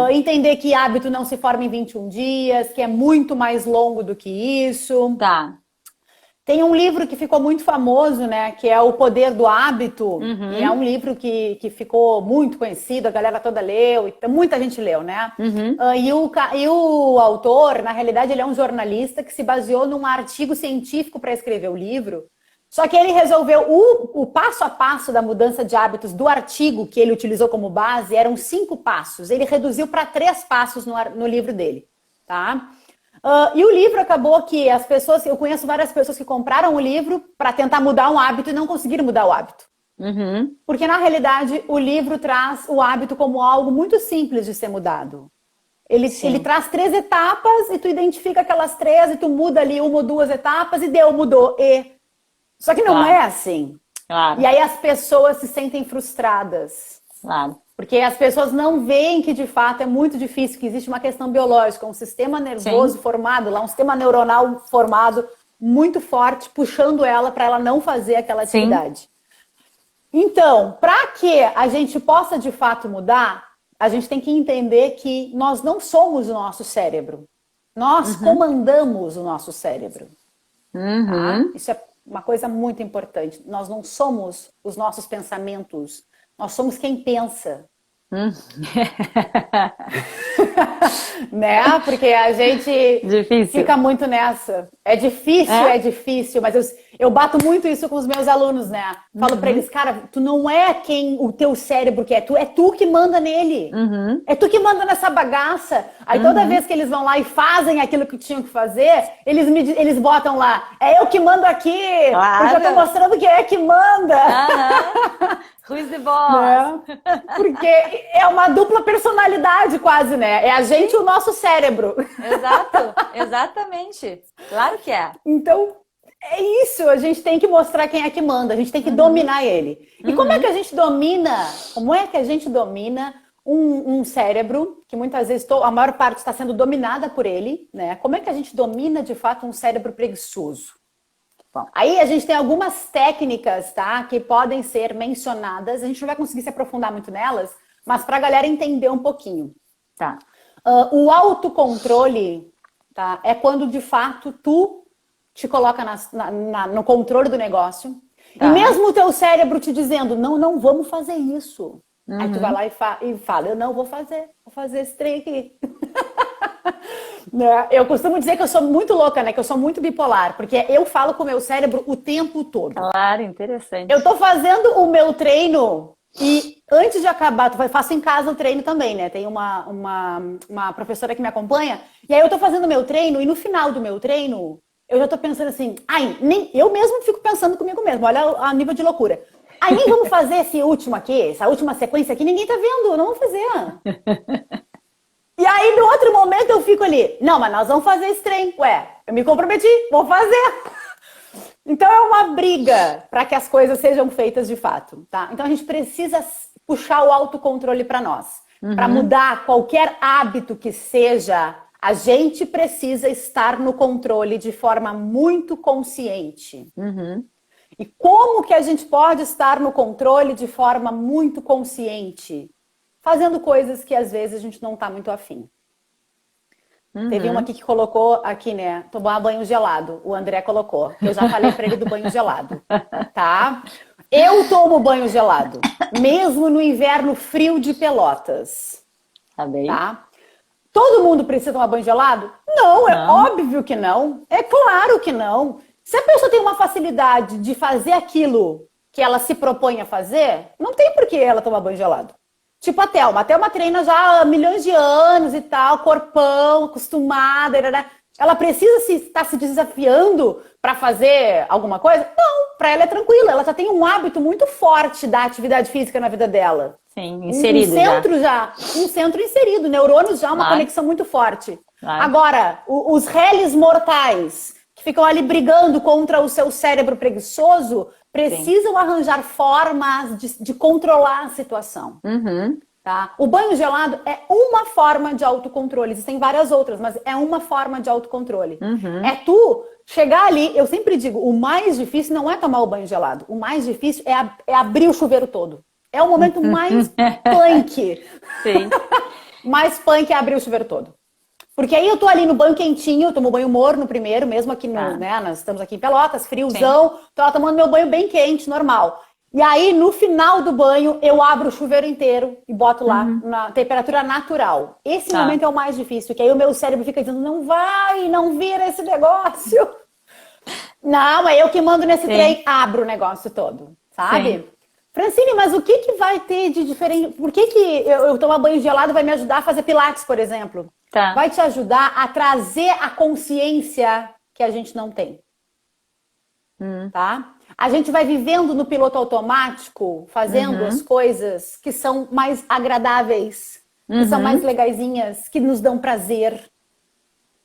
Entender que hábito não se forma em 21 dias, que é muito mais longo do que isso. Tem um livro que ficou muito famoso, né? Que é O Poder do Hábito. E é um livro que ficou muito conhecido, a galera toda leu, muita gente leu, né? E o autor, na realidade, ele é um jornalista que se baseou num artigo científico para escrever o livro, Só que ele resolveu, o passo a passo da mudança de hábitos do artigo que ele utilizou como base eram 5 passos. Ele reduziu para 3 passos no livro dele, tá? E o livro acabou que as pessoas, eu conheço várias pessoas que compraram o livro para tentar mudar um hábito e não conseguiram mudar o hábito. Uhum. Porque, na realidade, o livro traz o hábito como algo muito simples de ser mudado. Ele traz 3 etapas e tu identifica aquelas 3 e tu muda ali 1 ou 2 etapas e mudou. Só que não é assim. Claro. E aí as pessoas se sentem frustradas. Claro. Porque as pessoas não veem que, de fato, é muito difícil, que existe uma questão biológica, um sistema nervoso formado lá, um sistema neuronal formado muito forte, puxando ela para ela não fazer aquela atividade. Então, para que a gente possa, de fato, mudar, a gente tem que entender que nós não somos o nosso cérebro. Nós comandamos o nosso cérebro. Tá? Isso é uma coisa muito importante. Nós não somos os nossos pensamentos. Nós somos quem pensa. Né? Porque a gente fica muito nessa. É difícil, mas eu bato muito isso com os meus alunos, né? Falo pra eles, cara, tu não é quem o teu cérebro quer, é tu que manda nele. É tu que manda nessa bagaça. Aí toda vez que eles vão lá e fazem aquilo que tinham que fazer, eles botam lá, é eu que mando aqui, porque eu tô mostrando que é que manda. Who's the boss? Porque é uma dupla personalidade quase, né? É a gente e o nosso cérebro. Exato, exatamente. Claro que é. Então, é isso. A gente tem que mostrar quem é que manda. A gente tem que dominar ele. E como é que a gente domina? Como é que a gente domina um cérebro que muitas vezes a maior parte está sendo dominada por ele, né? Como é que a gente domina, de fato, um cérebro preguiçoso? Bom, aí a gente tem algumas técnicas, tá, que podem ser mencionadas. A gente não vai conseguir se aprofundar muito nelas, mas para a galera entender um pouquinho. Tá. O autocontrole, tá, é quando de fato tu te coloca no controle do negócio. Tá. E mesmo o teu cérebro te dizendo, não vamos fazer isso. Aí tu vai lá e fala, eu não vou fazer esse trem aqui. Eu costumo dizer que eu sou muito louca, né? Que eu sou muito bipolar, porque eu falo com o meu cérebro o tempo todo. Claro, interessante. Eu tô fazendo o meu treino e antes de acabar, eu faço em casa o treino também, né? Tem uma professora que me acompanha, e aí eu tô fazendo o meu treino e no final do meu treino, eu já tô pensando assim, nem eu mesmo fico pensando comigo mesmo, olha a nível de loucura. Nem vamos fazer esse último aqui, essa última sequência aqui, ninguém tá vendo, não vamos fazer. E aí, no outro momento, eu fico ali, não, mas nós vamos fazer esse trem. Ué, eu me comprometi, vou fazer. Então, é uma briga para que as coisas sejam feitas de fato, tá? Então, a gente precisa puxar o autocontrole para nós. Para mudar qualquer hábito que seja, a gente precisa estar no controle de forma muito consciente. E como que a gente pode estar no controle de forma muito consciente? Fazendo coisas que às vezes a gente não tá muito afim. Teve uma aqui que colocou aqui, né? Tomar banho gelado. O André colocou. Eu já falei pra ele do banho gelado. Tá? Eu tomo banho gelado. Mesmo no inverno frio de Pelotas. Tá bem. Tá? Todo mundo precisa tomar banho gelado? Não, é óbvio que não. É claro que não. Se a pessoa tem uma facilidade de fazer aquilo que ela se propõe a fazer, não tem por que ela tomar banho gelado. Tipo a Thelma. A Thelma treina já há milhões de anos e tal, corpão, acostumada. Ela precisa estar se desafiando para fazer alguma coisa? Não, para ela é tranquilo. Ela já tem um hábito muito forte da atividade física na vida dela. Sim, inserido Um centro inserido, neurônios já, uma conexão muito forte. Agora, os réis mortais que ficam ali brigando contra o seu cérebro preguiçoso precisam arranjar formas de controlar a situação. Tá? O banho gelado é uma forma de autocontrole. Existem várias outras, mas é uma forma de autocontrole. É tu chegar ali, eu sempre digo, o mais difícil não é tomar o banho gelado. O mais difícil é abrir o chuveiro todo. É o momento mais punk. Sim. Mais punk é abrir o chuveiro todo. Porque aí eu tô ali no banho quentinho, eu tomo banho morno primeiro, mesmo aqui né? Nós estamos aqui em Pelotas, friozão. Sim. Tô lá tomando meu banho bem quente, normal. E aí, no final do banho, eu abro o chuveiro inteiro e boto lá na temperatura natural. Esse momento é o mais difícil, que aí o meu cérebro fica dizendo, não vai, não vira esse negócio. Não, é eu que mando nesse Sim. trem, abro o negócio todo, sabe? Sim. Francine, mas o que que vai ter de diferente? Por que que eu tomar banho gelado vai me ajudar a fazer pilates, por exemplo? Tá. Vai te ajudar a trazer a consciência que a gente não tem, tá? A gente vai vivendo no piloto automático, fazendo as Uhum. coisas que são mais agradáveis, que são mais Uhum. legaisinhas, que nos dão prazer.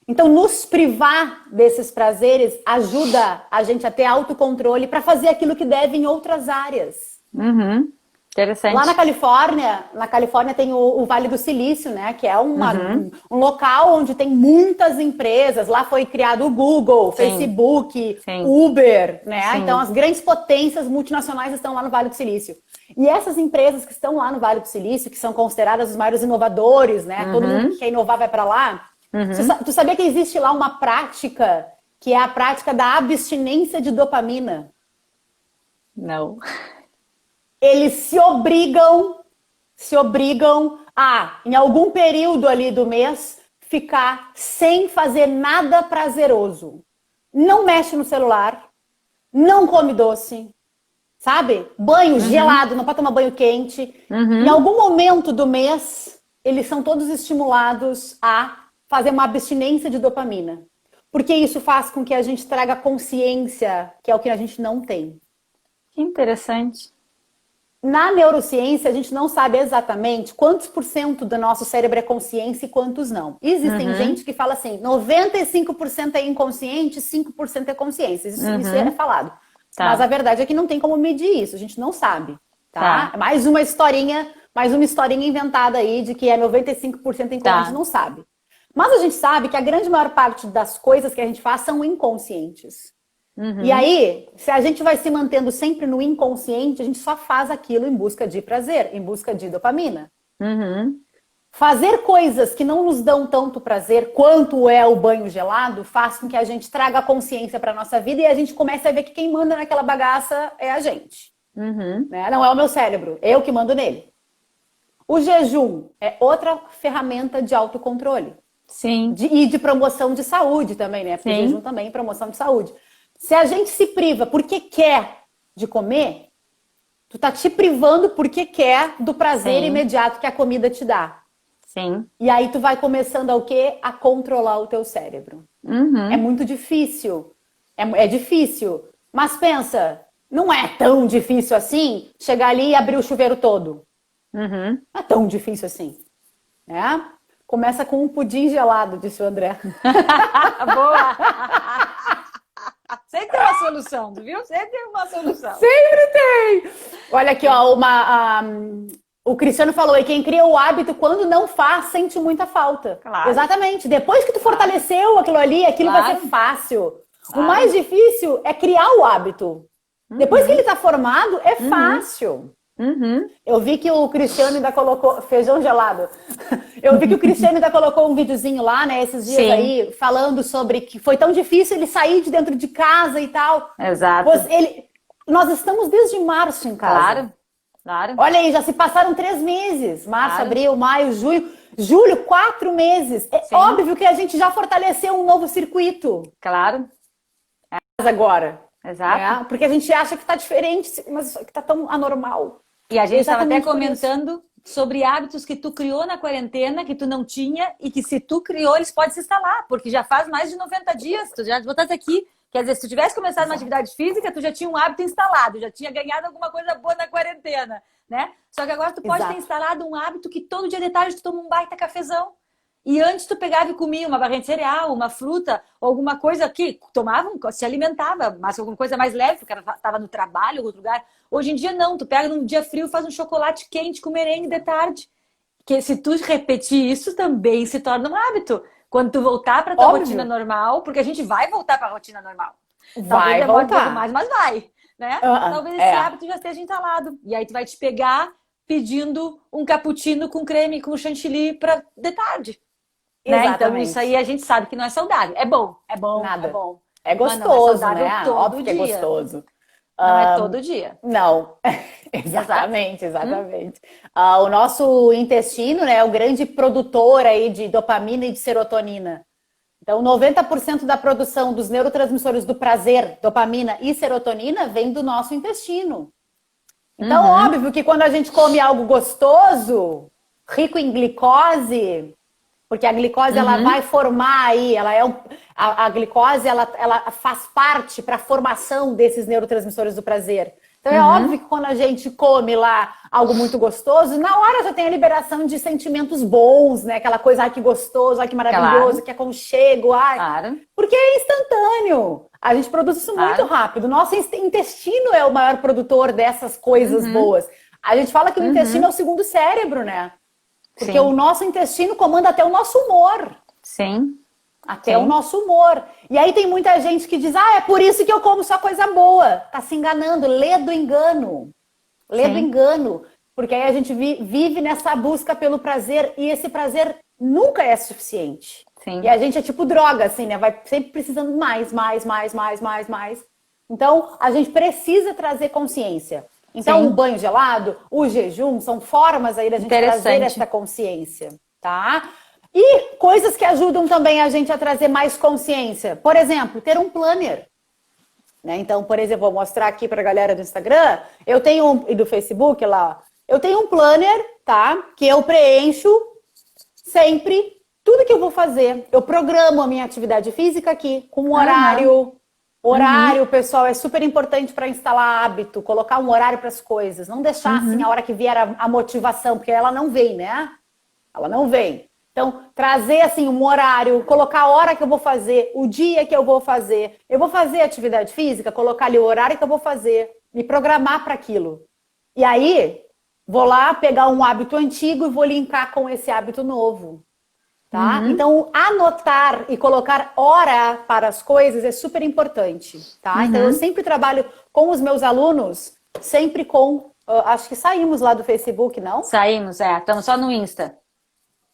Então, nos privar desses prazeres ajuda a gente a ter autocontrole para fazer aquilo que deve em outras áreas. Uhum. Lá Interessante. Na Califórnia tem o Vale do Silício, né? Que é Uhum. um local onde tem muitas empresas. Lá foi criado o Google, Sim. Facebook, Sim. Uber, né? Então Sim. as grandes potências multinacionais estão lá no Vale do Silício. E essas empresas que estão lá no Vale do Silício, que são consideradas os maiores inovadores, né? Todo mundo que Uhum. quer inovar vai para lá. Uhum. Tu sabia que existe lá uma prática que é a prática da abstinência de dopamina? Não. Eles se obrigam a, em algum período ali do mês, ficar sem fazer nada prazeroso. Não mexe no celular, não come doce, sabe? Banho Uhum. gelado, não pode tomar banho quente. Em Uhum. algum momento do mês, eles são todos estimulados a fazer uma abstinência de dopamina. Porque isso faz com que a gente traga consciência, que é o que a gente não tem. Que interessante. Na neurociência, a gente não sabe exatamente quantos por cento do nosso cérebro é consciência e quantos não. Existem Uhum. gente que fala assim, 95% é inconsciente, 5% é consciência. Isso é Uhum. falado. Mas a Tá. verdade é que não tem como medir isso, a gente não sabe, tá? Tá. Mais uma historinha inventada aí de que é 95% inconsciente, a gente Tá. não sabe. Mas a gente sabe que a grande maior parte das coisas que a gente faz são inconscientes. E Uhum. aí, se a gente vai se mantendo sempre no inconsciente, a gente só faz aquilo em busca de prazer, em busca de dopamina. Uhum. Fazer coisas que não nos dão tanto prazer quanto é o banho gelado faz com que a gente traga a consciência para nossa vida e a gente comece a ver que quem manda naquela bagaça é a gente, Uhum. né? Não é o meu cérebro, eu que mando nele. O jejum é outra ferramenta de autocontrole Sim. e de promoção de saúde também, né? Porque o jejum Sim. também é promoção de saúde. Se a gente se priva porque quer de comer, tu tá te privando porque quer do prazer Sim. imediato que a comida te dá. Sim. E aí tu vai começando a o quê? A controlar o teu cérebro. É Uhum. muito difícil. É difícil. Mas pensa, não é tão difícil assim chegar ali e abrir o chuveiro todo. Uhum. Não é tão difícil assim, né? Começa com um pudim gelado, disse o André. Boa! Sempre tem uma solução, tu viu? Sempre tem uma solução. Sempre tem! Olha aqui, ó, o Cristiano falou aí, quem cria o hábito quando não faz, sente muita falta. Claro, Exatamente. Depois que tu claro, fortaleceu aquilo ali, aquilo vai ser claro, fácil. O mais claro. difícil é criar o hábito. Depois que ele Uhum. está formado, é Uhum. fácil. Uhum. Eu vi que o Cristiano ainda colocou feijão gelado. Eu vi que o Cristiano ainda colocou um videozinho lá, né, esses dias Sim, aí, falando sobre que foi tão difícil ele sair de dentro de casa e tal. exato. Nós estamos desde março em casa. Claro, claro, Olha aí, já se passaram 3 meses. Março, claro. abril, maio, junho. Julho, 4 meses. É Sim, óbvio que a gente já fortaleceu um novo circuito claro, agora. exato. Né? Porque a gente acha que está diferente, mas que está tão anormal. E a É gente estava até exatamente por isso. comentando sobre hábitos que tu criou na quarentena, que tu não tinha, e que se tu criou, eles podem se instalar, porque já faz mais de 90 dias, tu já botaste aqui. Quer dizer, se tu tivesse começado uma Exato. atividade física, tu já tinha um hábito instalado, já tinha ganhado alguma coisa boa na quarentena, né? Só que agora tu pode ter Exato. instalado um hábito que todo dia de tarde tu toma um baita cafezão. E antes tu pegava e comia uma barrinha de cereal, uma fruta, ou alguma coisa que tomavam, se alimentava, mas alguma coisa mais leve, porque o cara estava no trabalho, em outro lugar. Hoje em dia não, tu pega num dia frio, faz um chocolate quente com merengue de tarde. Que se tu repetir isso também se torna um hábito. Quando tu voltar para tua rotina Óbvio. normal, porque a gente vai voltar para a rotina normal. Talvez Vai demore um pouco voltar. mais, mas vai, né? Talvez esse É. hábito já esteja instalado. E aí tu vai te pegar pedindo um cappuccino com creme, com chantilly para de tarde, né? Então isso aí Exatamente. a gente sabe que não é saudável. É bom, é bom, é Nada. bom. É Mas não é gostoso, saudável né? todo Óbvio que é dia. gostoso. Não é todo dia. Não, Exato. exatamente, exatamente. O nosso intestino, né, é o grande produtor aí de dopamina e de serotonina, Então, 90% da produção dos neurotransmissores do prazer, dopamina e serotonina, vem do nosso intestino. Então, óbvio que quando a gente come algo gostoso, rico em glicose, porque a glicose ela vai formar aí, a glicose ela faz parte para a formação desses neurotransmissores do prazer. Então é óbvio que quando a gente come lá algo muito gostoso, na hora já tem a liberação de sentimentos bons, né? Aquela coisa, ai que gostoso, ai que maravilhoso, que aconchego, ai. Porque é instantâneo. A gente produz isso muito rápido. Nosso intestino é o maior produtor dessas coisas boas. A gente fala que o intestino é o segundo cérebro, né? Porque o nosso intestino comanda até o nosso humor. Sim. Até o nosso humor. E aí tem muita gente que diz, é por isso que eu como só coisa boa. Tá se enganando. Lê do engano. Lê do engano. Porque aí a gente vive nessa busca pelo prazer e esse prazer nunca é suficiente. Sim. E a gente é tipo droga, assim, né? Vai sempre precisando mais. Então, a gente precisa trazer consciência. Então, o banho gelado, o jejum, são formas aí da gente trazer essa consciência, tá? E coisas que ajudam também a gente a trazer mais consciência. Por exemplo, ter um planner. Né? Então, por exemplo, vou mostrar aqui para a galera do Instagram. Eu tenho e do Facebook lá. Eu tenho um planner, tá? Que eu preencho sempre tudo que eu vou fazer. Eu programo a minha atividade física aqui com um horário. Horário, pessoal, é super importante para instalar hábito, colocar um horário para as coisas. Não deixar assim a hora que vier a motivação, porque ela não vem, né? Ela não vem. Então, trazer assim um horário, colocar a hora que eu vou fazer, o dia que eu vou fazer. Eu vou fazer atividade física, colocar ali o horário que eu vou fazer, me programar para aquilo. E aí, vou lá pegar um hábito antigo e vou linkar com esse hábito novo. Tá? Então, anotar e colocar hora para as coisas é super importante. Tá? Então, eu sempre trabalho com os meus alunos, sempre com... acho que saímos lá do Facebook, não? Saímos, estamos só no Insta.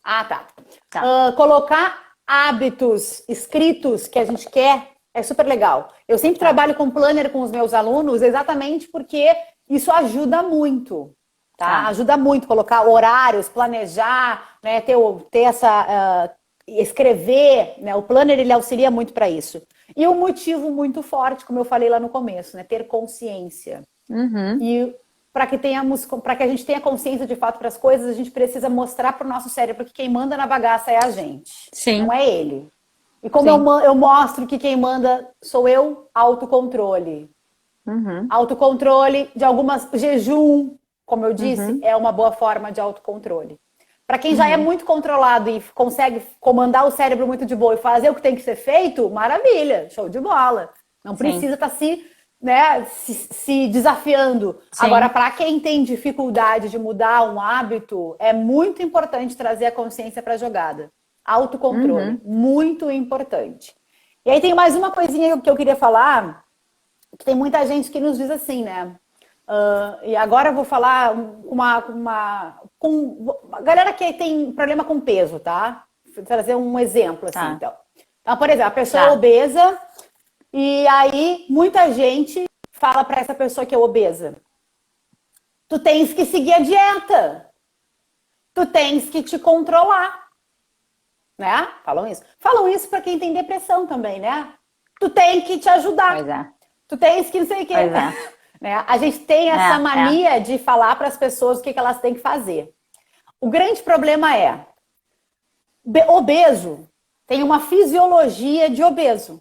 Ah, tá. Colocar hábitos escritos que a gente quer é super legal. Eu sempre trabalho com planner com os meus alunos exatamente porque isso ajuda muito. Tá? Ajuda muito colocar horários, planejar, né, ter essa... escrever, né? O planner ele auxilia muito para isso. E um motivo muito forte, como eu falei lá no começo, né? Ter consciência. E... para que a gente tenha consciência de fato para as coisas, a gente precisa mostrar para o nosso cérebro que quem manda na bagaça é a gente. Sim. Não é ele. E como eu mostro que quem manda sou eu, autocontrole. Autocontrole de algumas... Jejum, como eu disse, é uma boa forma de autocontrole. Para quem já é muito controlado e consegue comandar o cérebro muito de boa e fazer o que tem que ser feito, maravilha, show de bola. Não precisa estar se desafiando. Sim. Agora, para quem tem dificuldade de mudar um hábito, é muito importante trazer a consciência para a jogada. Autocontrole, muito importante. E aí tem mais uma coisinha que eu queria falar, que tem muita gente que nos diz assim, né? E agora eu vou falar com a galera que tem problema com peso, tá? Vou trazer um exemplo, assim, então, por exemplo, a pessoa é obesa, e aí, muita gente fala para essa pessoa que é obesa: tu tens que seguir a dieta. Tu tens que te controlar. Né? Falam isso. Falam isso para quem tem depressão também, né? Tu tem que te ajudar. Pois é. Tu tens que não sei o quê. Pois é. Né? A gente tem essa mania de falar para as pessoas o que elas têm que fazer. O grande problema é: obeso tem uma fisiologia de obeso.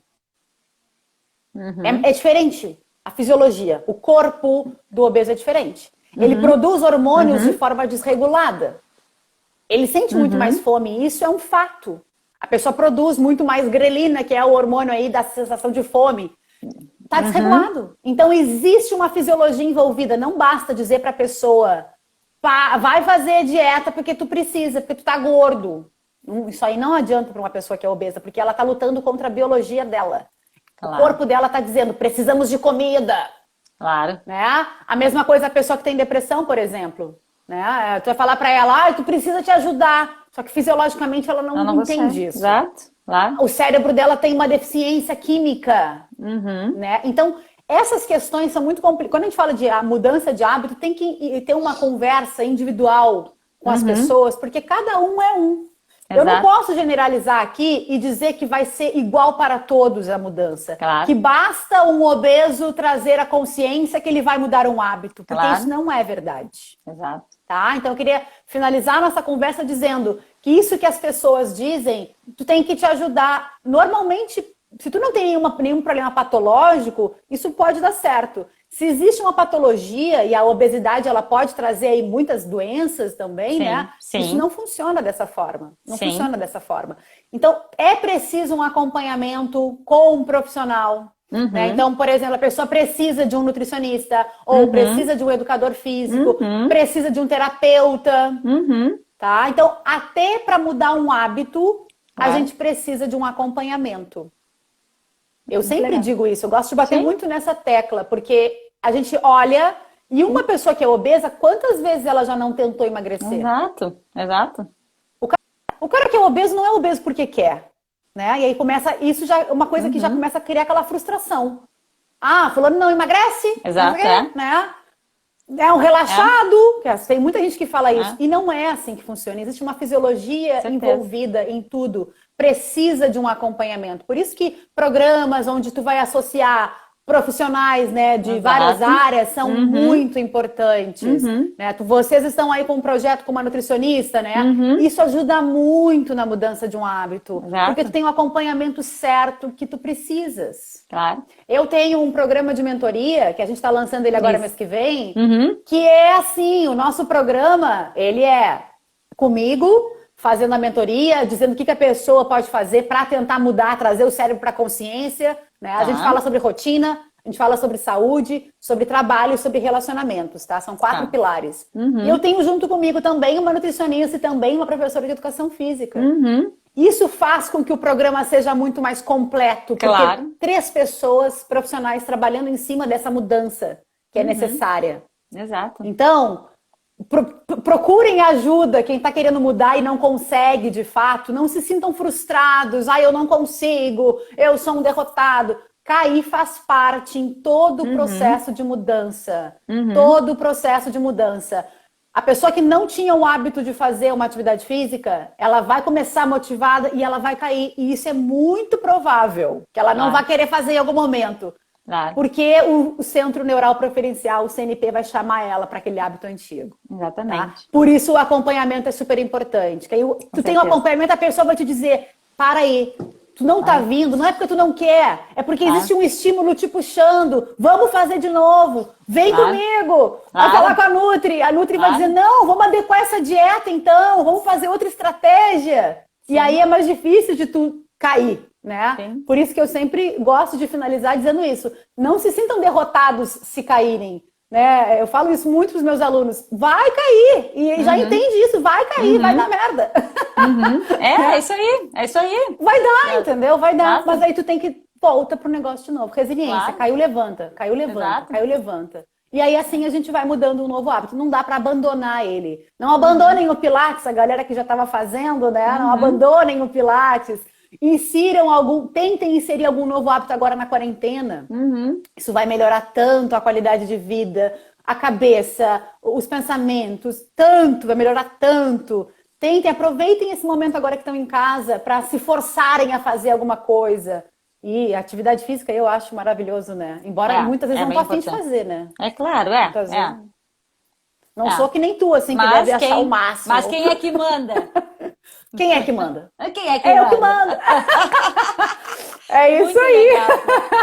É diferente a fisiologia. O corpo do obeso é diferente. Ele produz hormônios de forma desregulada. Ele sente muito mais fome. E isso é um fato. A pessoa produz muito mais grelina, que é o hormônio aí da sensação de fome. Está desregulado. Então existe uma fisiologia envolvida. Não basta dizer para a pessoa: vai fazer dieta porque tu precisa, porque tu tá gordo. Isso aí não adianta para uma pessoa que é obesa, porque ela está lutando contra a biologia dela. Claro. O corpo dela está dizendo: precisamos de comida. Claro. Né? A mesma coisa a pessoa que tem depressão, por exemplo. Né? Tu vai falar para ela: tu precisa te ajudar. Só que fisiologicamente ela não entende isso. Exato. Claro. O cérebro dela tem uma deficiência química. Né? Então, essas questões são muito complicadas. Quando a gente fala de mudança de hábito, tem que ter uma conversa individual com as pessoas, porque cada um é um. Eu não Exato. posso generalizar aqui e dizer que vai ser igual para todos a mudança. Claro. Que basta um obeso trazer a consciência que ele vai mudar um hábito, porque Claro. isso não é verdade. Exato. Tá? Então eu queria finalizar nossa conversa dizendo que isso que as pessoas dizem, tu tem que te ajudar. Normalmente, se tu não tem nenhum problema patológico, isso pode dar certo. Se existe uma patologia e a obesidade ela pode trazer aí muitas doenças também, Sim, né? sim. Isso não funciona dessa forma. Não Sim. funciona dessa forma. Então, é preciso um acompanhamento com um profissional. Né? Então, por exemplo, a pessoa precisa de um nutricionista, ou precisa de um educador físico, precisa de um terapeuta. Tá? Então, até para mudar um hábito, a gente precisa de um acompanhamento. Eu sempre digo isso, eu gosto de bater muito nessa tecla, porque a gente olha e uma pessoa que é obesa, quantas vezes ela já não tentou emagrecer? Exato, exato. O cara que é obeso não é obeso porque quer, né? E aí começa, isso já é uma coisa que já começa a criar aquela frustração. Ah, fulano não emagrece, Exato, né? É um relaxado, tem muita gente que fala isso. E não é assim que funciona. Existe uma fisiologia envolvida em tudo. Precisa de um acompanhamento. Por isso que programas onde tu vai associar profissionais, né, de várias áreas são muito importantes. Né? Vocês estão aí com um projeto com uma nutricionista, né? Isso ajuda muito na mudança de um hábito. Porque tu tem o acompanhamento certo que tu precisas. Claro. Eu tenho um programa de mentoria, que a gente está lançando ele agora mês que vem, que é assim, o nosso programa, ele é comigo, fazendo a mentoria, dizendo o que a pessoa pode fazer para tentar mudar, trazer o cérebro para a consciência, né? A gente fala sobre rotina, a gente fala sobre saúde, sobre trabalho e sobre relacionamentos, tá? São 4 pilares. E eu tenho junto comigo também uma nutricionista e também uma professora de educação física. Isso faz com que o programa seja muito mais completo, porque 3 pessoas profissionais trabalhando em cima dessa mudança que é necessária. Exato. Então, procurem ajuda, quem está querendo mudar e não consegue de fato, não se sintam frustrados, eu não consigo, eu sou um derrotado. Cair faz parte em todo o processo de mudança. Todo o processo de mudança. A pessoa que não tinha o hábito de fazer uma atividade física, ela vai começar motivada e ela vai cair. E isso é muito provável, que ela não vai querer fazer em algum momento. Porque o Centro Neural Preferencial, o CNP, vai chamar ela para aquele hábito antigo. Exatamente. Tá? Por isso o acompanhamento é super importante. Que aí, tu tem um acompanhamento, a pessoa vai te dizer, para aí, tu não tá vindo, não é porque tu não quer, é porque existe um estímulo te puxando, vamos fazer de novo, vem comigo, vai falar com a Nutri vai dizer, não, vamos adequar essa dieta então, vamos fazer outra estratégia. E aí é mais difícil de tu cair. Né? Por isso que eu sempre gosto de finalizar dizendo isso. Não se sintam derrotados se caírem. Né? Eu falo isso muito para os meus alunos. Vai cair. E já entende isso. Vai cair, vai dar merda. É isso aí. É isso aí. Vai dar, entendeu? Vai dar. Mas aí tu tem que volta pro negócio de novo. Resiliência. Caiu, levanta. Caiu, levanta. Caiu, levanta. E aí assim a gente vai mudando um novo hábito. Não dá para abandonar ele. Não abandonem o Pilates, a galera que já estava fazendo, né? Não abandonem o Pilates. Tentem inserir algum novo hábito agora na quarentena. Isso vai melhorar tanto a qualidade de vida, a cabeça, os pensamentos, vai melhorar tanto. Aproveitem esse momento agora que estão em casa para se forçarem a fazer alguma coisa. E a atividade física eu acho maravilhoso, né? Embora muitas vezes não tô a fim de fazer, né? É claro, Não sou que nem tu, assim, que deve achar o máximo. Mas quem é que manda? Quem é que manda? Quem é que manda? Eu que mando. É isso muito aí. Legal.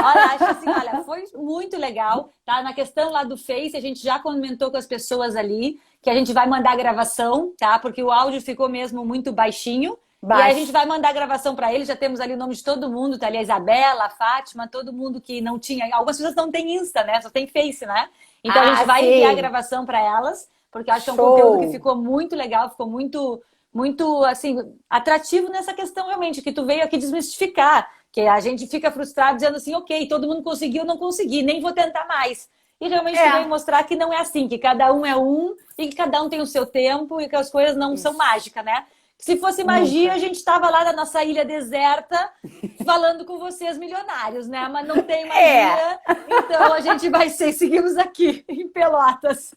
Olha, acho assim, foi muito legal, tá? Na questão lá do Face, a gente já comentou com as pessoas ali que a gente vai mandar a gravação, tá? Porque o áudio ficou mesmo muito baixinho. E aí a gente vai mandar a gravação para eles, já temos ali o nome de todo mundo, tá ali a Isabela, a Fátima, todo mundo que não tinha. Algumas pessoas não têm Insta, né? Só tem Face, né? Então a gente vai enviar a gravação para elas, porque eu acho que é um conteúdo que ficou muito legal, ficou muito assim, atrativo nessa questão realmente, que tu veio aqui desmistificar, que a gente fica frustrado dizendo assim, ok, todo mundo conseguiu, não consegui, nem vou tentar mais. E realmente tu veio mostrar que não é assim, que cada um é um, e que cada um tem o seu tempo, e que as coisas não são mágicas, né? Se fosse magia, a gente estava lá na nossa ilha deserta falando com vocês milionários, né? Mas não tem magia, então a gente vai seguimos aqui em Pelotas.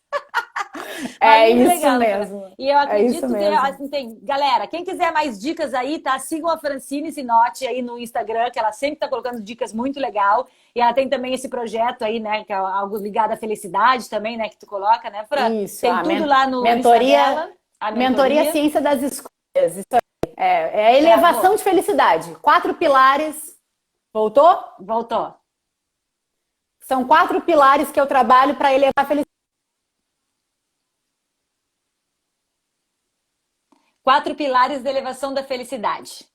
Mas É muito isso legal, Fran. mesmo. E eu É isso acredito que mesmo. assim, galera, quem quiser mais dicas aí, tá? Sigam a Francine Sinotti aí no Instagram, que ela sempre tá colocando dicas muito legal. E ela tem também esse projeto aí, né? Que é algo ligado à felicidade também, né? Que tu coloca, né, Fran? Isso, Tem a tudo lá no Insta mentoria, dela, a mentoria mentoria. Ciência das Escolhas. Isso aí. É a É, elevação de felicidade. 4 pilares. Voltou? voltou. São 4 pilares que eu trabalho para elevar a felicidade. 4 pilares da elevação da felicidade.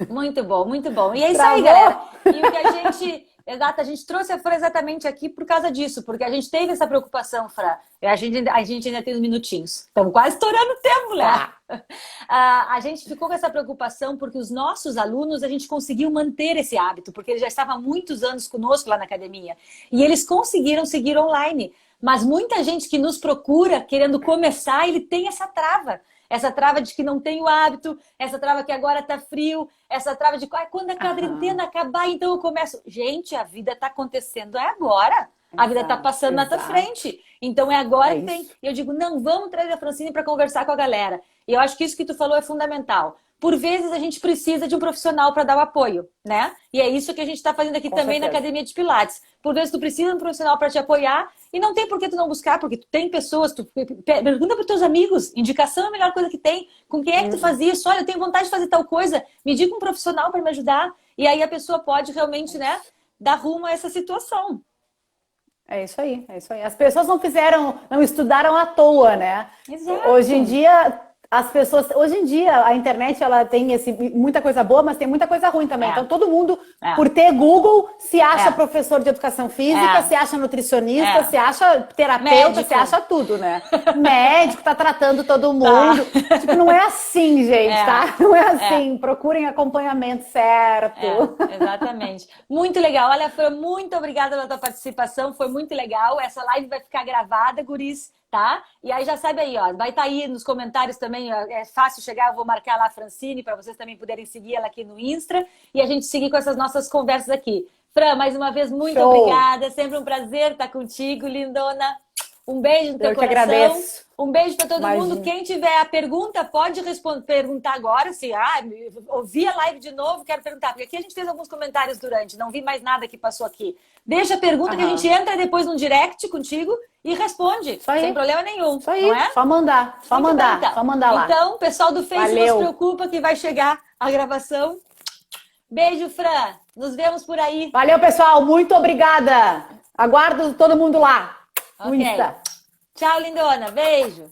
Muito bom, muito bom. E é isso aí, galera. Travou? E o que a gente, exato, a gente trouxe a Fran exatamente aqui por causa disso, porque a gente teve essa preocupação, Fran. A gente ainda tem uns minutinhos. Estamos quase estourando o tempo, mulher. A gente ficou com essa preocupação porque os nossos alunos, a gente conseguiu manter esse hábito, porque eles já estavam há muitos anos conosco lá na academia. E eles conseguiram seguir online. Mas muita gente que nos procura querendo começar, ele tem essa trava. Essa trava de que não tem o hábito, essa trava que agora tá frio, essa trava de quando a quarentena acabar, então eu começo. Gente, a vida tá acontecendo é agora. A vida tá passando na tua frente. Então é agora que tem. E eu digo, não, vamos trazer a Francine para conversar com a galera. E eu acho que isso que tu falou é fundamental. Por vezes a gente precisa de um profissional para dar o apoio, né? E é isso que a gente está fazendo aqui também na Academia de Pilates. Por vezes tu precisa de um profissional para te apoiar e não tem por que tu não buscar, porque tu tem pessoas, tu pergunta para os teus amigos, indicação é a melhor coisa que tem. Com quem é que tu faz isso? Olha, eu tenho vontade de fazer tal coisa, me diga um profissional para me ajudar. E aí a pessoa pode realmente, né, dar rumo a essa situação. É isso aí, é isso aí. As pessoas não estudaram à toa, né? Exato. Hoje em dia a internet ela tem muita coisa boa, mas tem muita coisa ruim também. Então todo mundo, por ter Google, se acha professor de educação física, se acha nutricionista, se acha terapeuta, médico. se acha tudo, né? Médico, tá tratando todo mundo. Tipo, não é assim, gente, tá? Não é assim. Procurem acompanhamento certo. Exatamente. Muito legal. Olha, Fran, muito obrigada pela tua participação. Foi muito legal. Essa live vai ficar gravada, guris. Tá? E aí já sabe aí, ó, vai estar aí nos comentários também, é fácil chegar, eu vou marcar lá a Francine para vocês também poderem seguir ela aqui no Insta e a gente seguir com essas nossas conversas aqui. Fran, mais uma vez, muito obrigada, sempre um prazer estar contigo, lindona. Um beijo no teu coração. Eu que agradeço. Um beijo para todo mundo. Quem tiver a pergunta, pode perguntar agora. Se ouvi a live de novo, quero perguntar. Porque aqui a gente fez alguns comentários durante, não vi mais nada que passou aqui. Deixa a pergunta que a gente entra depois no direct contigo e responde. Sem problema nenhum. Isso aí, não é? só mandar. Só mandar, então. só mandar lá. Então, pessoal do Face, não se preocupa que vai chegar a gravação. Beijo, Fran. Nos vemos por aí. Valeu, pessoal. Muito obrigada. Aguardo todo mundo lá. No Insta. Tchau, lindona. Beijo.